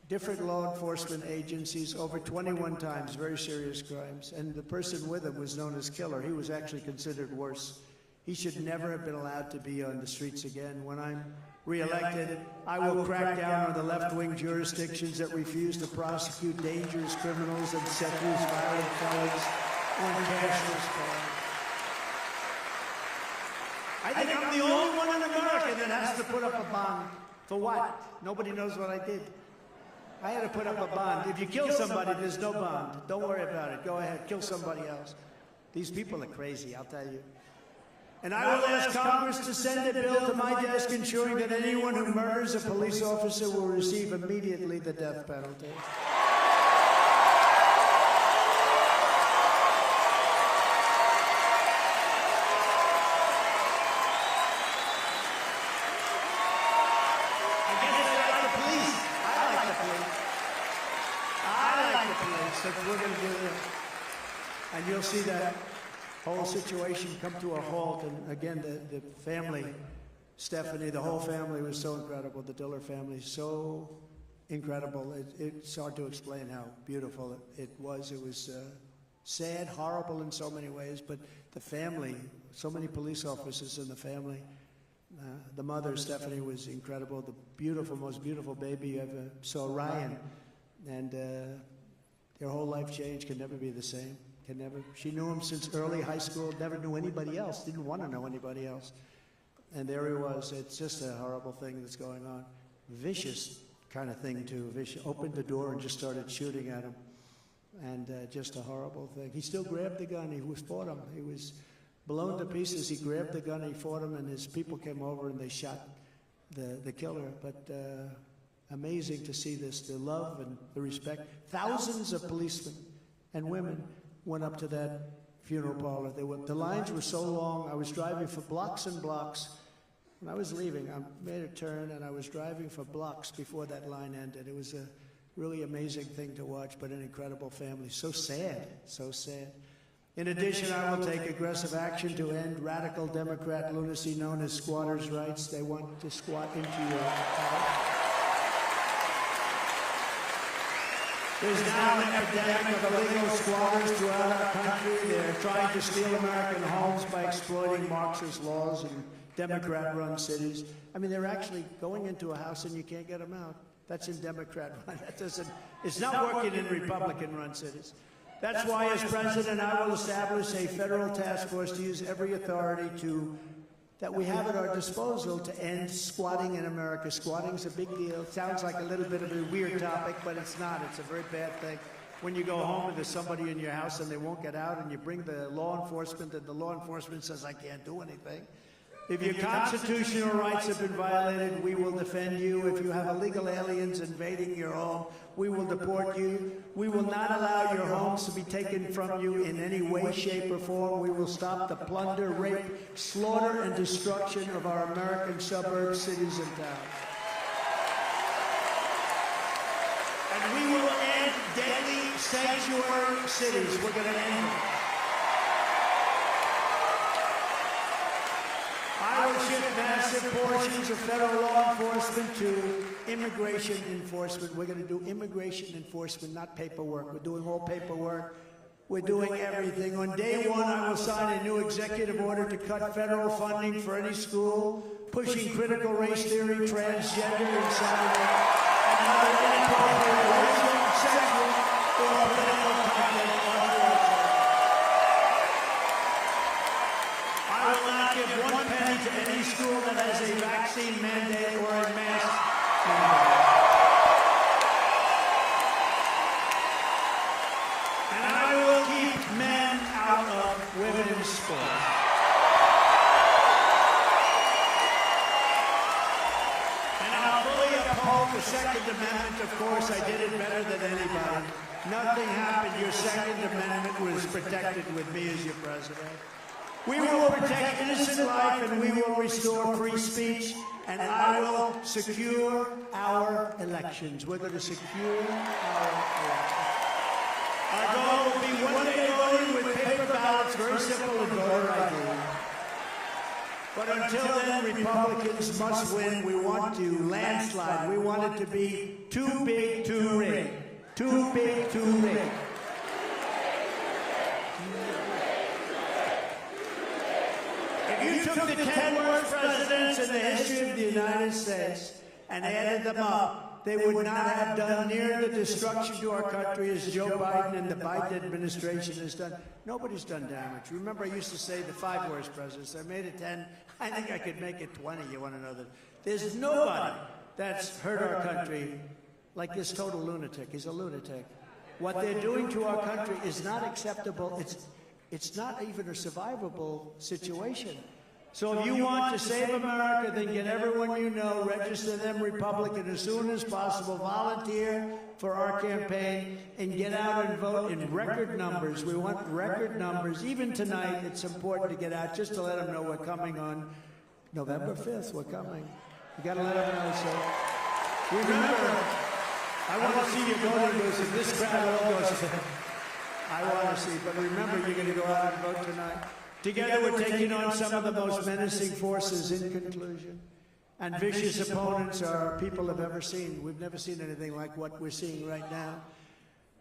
different law enforcement agencies over 21 times, very serious crimes. And the person with him was known as Killer. He was actually considered worse. He should never have been allowed to be on the streets again. When I'm reelected, I will crack down on the left-wing jurisdictions that refuse to prosecute dangerous criminals and set loose violent felons on cashless crime. I think I'm the only one in America that has to put up a bond. For what? Nobody knows what I did. I had to put up a bond. If you kill somebody, there's no bond. Don't worry about it. Go ahead, kill somebody else. These people are crazy, I'll tell you. And I will ask Congress to send a bill to my desk ensuring that anyone who murders a police officer will receive immediately the death penalty. We're going to do this. And you'll see that whole situation come to a halt. And again, the family, Stephanie, the whole family was so incredible. The Diller family, so incredible. It's hard to explain how beautiful it was. It was sad, horrible in so many ways, but the family, so many police officers in the family. The mother, Stephanie, was incredible. The beautiful, most beautiful baby you ever saw, Ryan. And their whole life changed, can never be the same, can never. She knew him since early high school, never knew anybody else, didn't want to know anybody else. And there he was. It's just a horrible thing that's going on. Vicious kind of thing, too. Vicious. Opened the door and just started shooting at him. And just a horrible thing. He still grabbed the gun. He fought him. He was blown to pieces. He grabbed the gun. He fought him, and his people came over and they shot the killer. But amazing to see this, the love and the respect. Thousands of policemen and women went up to that funeral parlor. The lines were so long. I was driving for blocks and blocks. When I was leaving, I made a turn, and I was driving for blocks before that line ended. It was a really amazing thing to watch, but an incredible family. So sad, so sad. In addition, I will take aggressive action to end radical Democrat lunacy known as squatters' rights. They want to squat into your house. There's now an epidemic of illegal squatters throughout our country. They're trying to steal American homes by exploiting Marxist laws in Democrat-run cities. I mean, they're actually going into a house and you can't get them out. That's in Democrat-run. It's not working in Republican-run cities. That's why, as president, I will establish a federal task force to use every authority that we have at our disposal to end squatting in America. Squatting is a big deal. It sounds like a little bit of a weird topic, but it's not. It's a very bad thing. When you go home and there's somebody in your house and they won't get out, and you bring the law enforcement, and the law enforcement says, I can't do anything. If your constitutional rights have been violated, we will defend you. If you have illegal aliens invading your home, we will deport you. We will not allow your homes to be taken from you in any way, shape, or form. We will stop the plunder, rape, slaughter, and destruction of our American suburbs, cities, and towns. And we will end deadly sanctuary cities. We're going to end them. I will shift massive portions of federal law enforcement to immigration enforcement. We're going to do immigration enforcement, not paperwork. We're doing all paperwork. We're doing everything. On day one, I will sign a new executive order to cut federal funding for any school pushing critical race theory, transgender, insanity, and other inappropriate racial, sexual, or political content. I will not give one penny to any school that has a vaccine mandate or a mask mandate. And I will keep men out of women's sports. And I'll fully uphold the Second Amendment. Of course, I did it better than anybody. Nothing happened. Your Second Amendment was protected with me as your president. We will protect innocent life, and we will restore free speech, and I will secure our elections. We're going to secure our elections. Our goal will be one-day voting with paper ballots, very simple, and voter ID. But until then, Republicans must win. We want to landslide. We want it to be too big, too rigged. Too big, too rigged. If you took the 10 worst presidents in the history of the United States and added them up, they would not have done near the destruction to our country as Joe Biden and the Biden administration has done. Nobody's done damage. Remember, I used to say the 5 worst presidents. I made it 10. I think I could make it 20. You want to know that? There's nobody that's hurt our country like this total lunatic. He's a lunatic. What they're doing to our country is not acceptable. It's not even a survivable situation. So if you want to save America, then get everyone you know, register them Republican as soon as possible, volunteer for our campaign, and get out and vote in record numbers. We want record numbers. Even tonight, it's important to get out just to let them know we're coming on November 5th. We're coming. You got to let them know. So remember, I want to see you voting because if this crowd all goes, I want to see. But remember, you're going to go out and vote tonight. Together, we're taking on some of the most menacing forces in conclusion. And vicious opponents our people have ever seen. We've never seen anything like what we're seeing right now.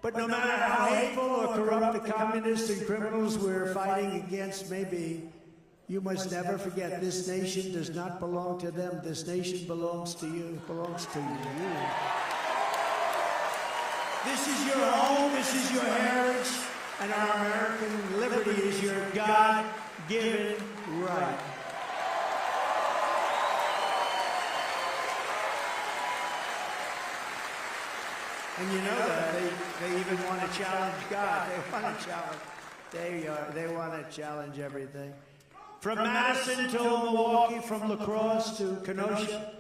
But no matter how hateful or corrupt the communists and criminals we're fighting against may be, you must never forget this nation does not belong to them. This nation belongs to you. It belongs to you. This is your home. This is your heritage. And our American liberty is your God-given right. And you know that they even want to challenge God. They want to challenge everything. From Madison to Milwaukee, from La Crosse to Kenosha,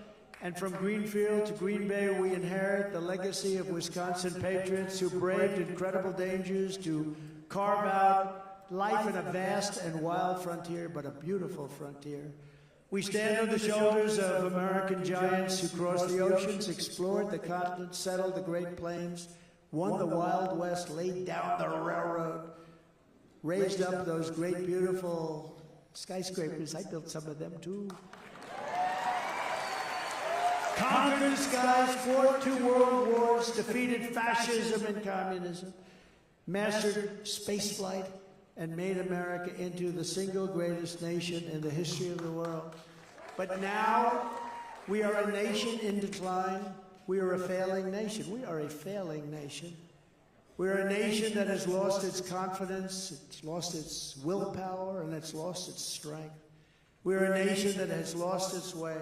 and from Greenfield to Green Bay, we inherit the legacy of Wisconsin patriots who braved incredible dangers to carve out life in a vast and wild frontier, but a beautiful frontier. We stand on the shoulders of American giants who crossed the oceans, explored the continent, settled the Great Plains, won the Wild West, laid down the railroad, raised up those great, beautiful skyscrapers. I built some of them, too. Conquered the skies, fought 2 world wars, defeated fascism and communism, mastered spaceflight, and made America into the single greatest nation in the history of the world. But now, we are a nation in decline. We are a failing nation. We are a failing nation. We are a nation that has lost its confidence, it's lost its willpower, and it's lost its strength. We are a nation that has lost its way.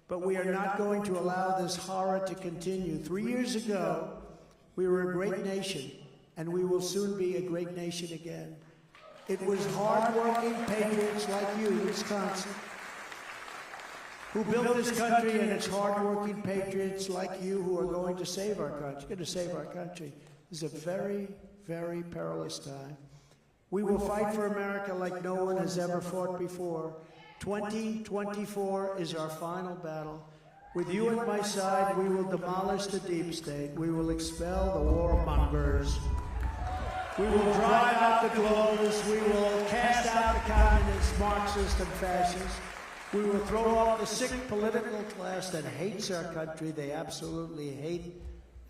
But we are not going to allow this horror to continue. 3 years ago, we were a great nation, and we will soon be a great nation again. It was hard-working patriots like you, Wisconsin, who built this country, and it's hard-working patriots like you who are going to save our country. Going to save our country. This is a very, very perilous time. We will fight for America like no one has ever fought before. 2024 is our final battle. With you at my side, we will demolish the deep state. We will expel the warmongers. We will drive out the globalists. We will cast out the communists, Marxists, and fascists. We will throw off the sick political class that hates our country. They absolutely hate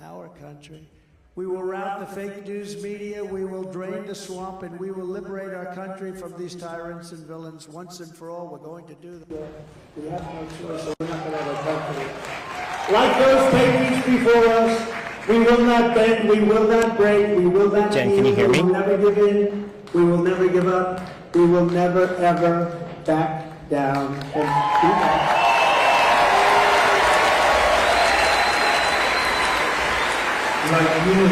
our country. We will rout the fake news media, we will drain the swamp, and we will liberate our country from these tyrants and villains once and for all. We're going to do that. We have no choice, so we're not going to have a country. Like those patriots before us, we will not bend, we will not break, we will not Jen, can you hear me? We will never give in, we will never give up, we will never, ever back down and do that. Like you.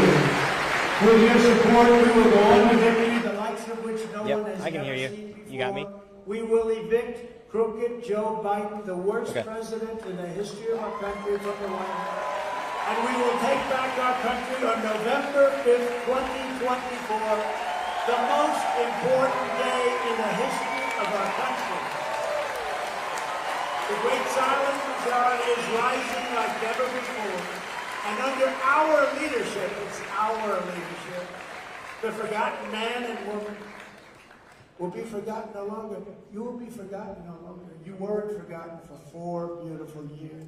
With your support, we will go on to victory, the likes of which no one has I can ever hear you. seen before. You got me? We will evict crooked Joe Biden, the worst president in the history of our country, from the White House. And we will take back our country on November 5th, 2024, the most important day in the history of our country. The great silent majority is rising like never before. And under our leadership, it's our leadership, the forgotten man and woman will be forgotten no longer. You will be forgotten no longer. You weren't forgotten for 4 beautiful years.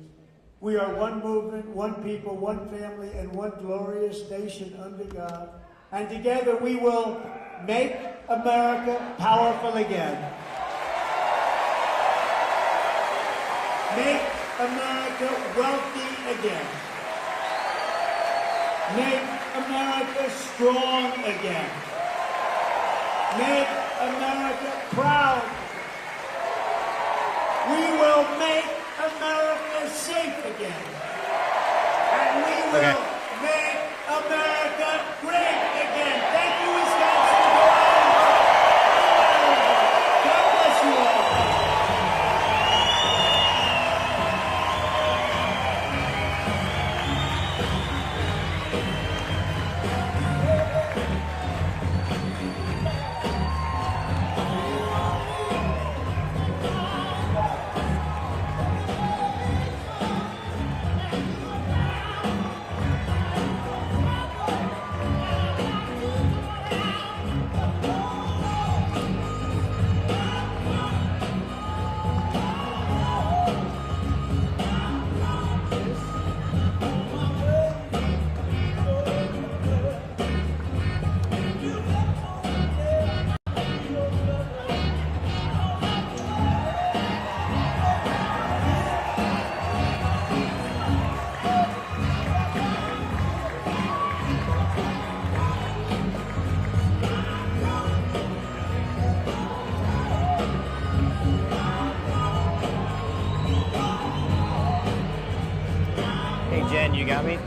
We are one movement, one people, one family, and one glorious nation under God. And together we will make America powerful again. Make America wealthy again. Make America strong again. Make America proud. We will make America safe again. And we will make America great again. Thank you, Wisconsin. God bless you all. Jen, you got me?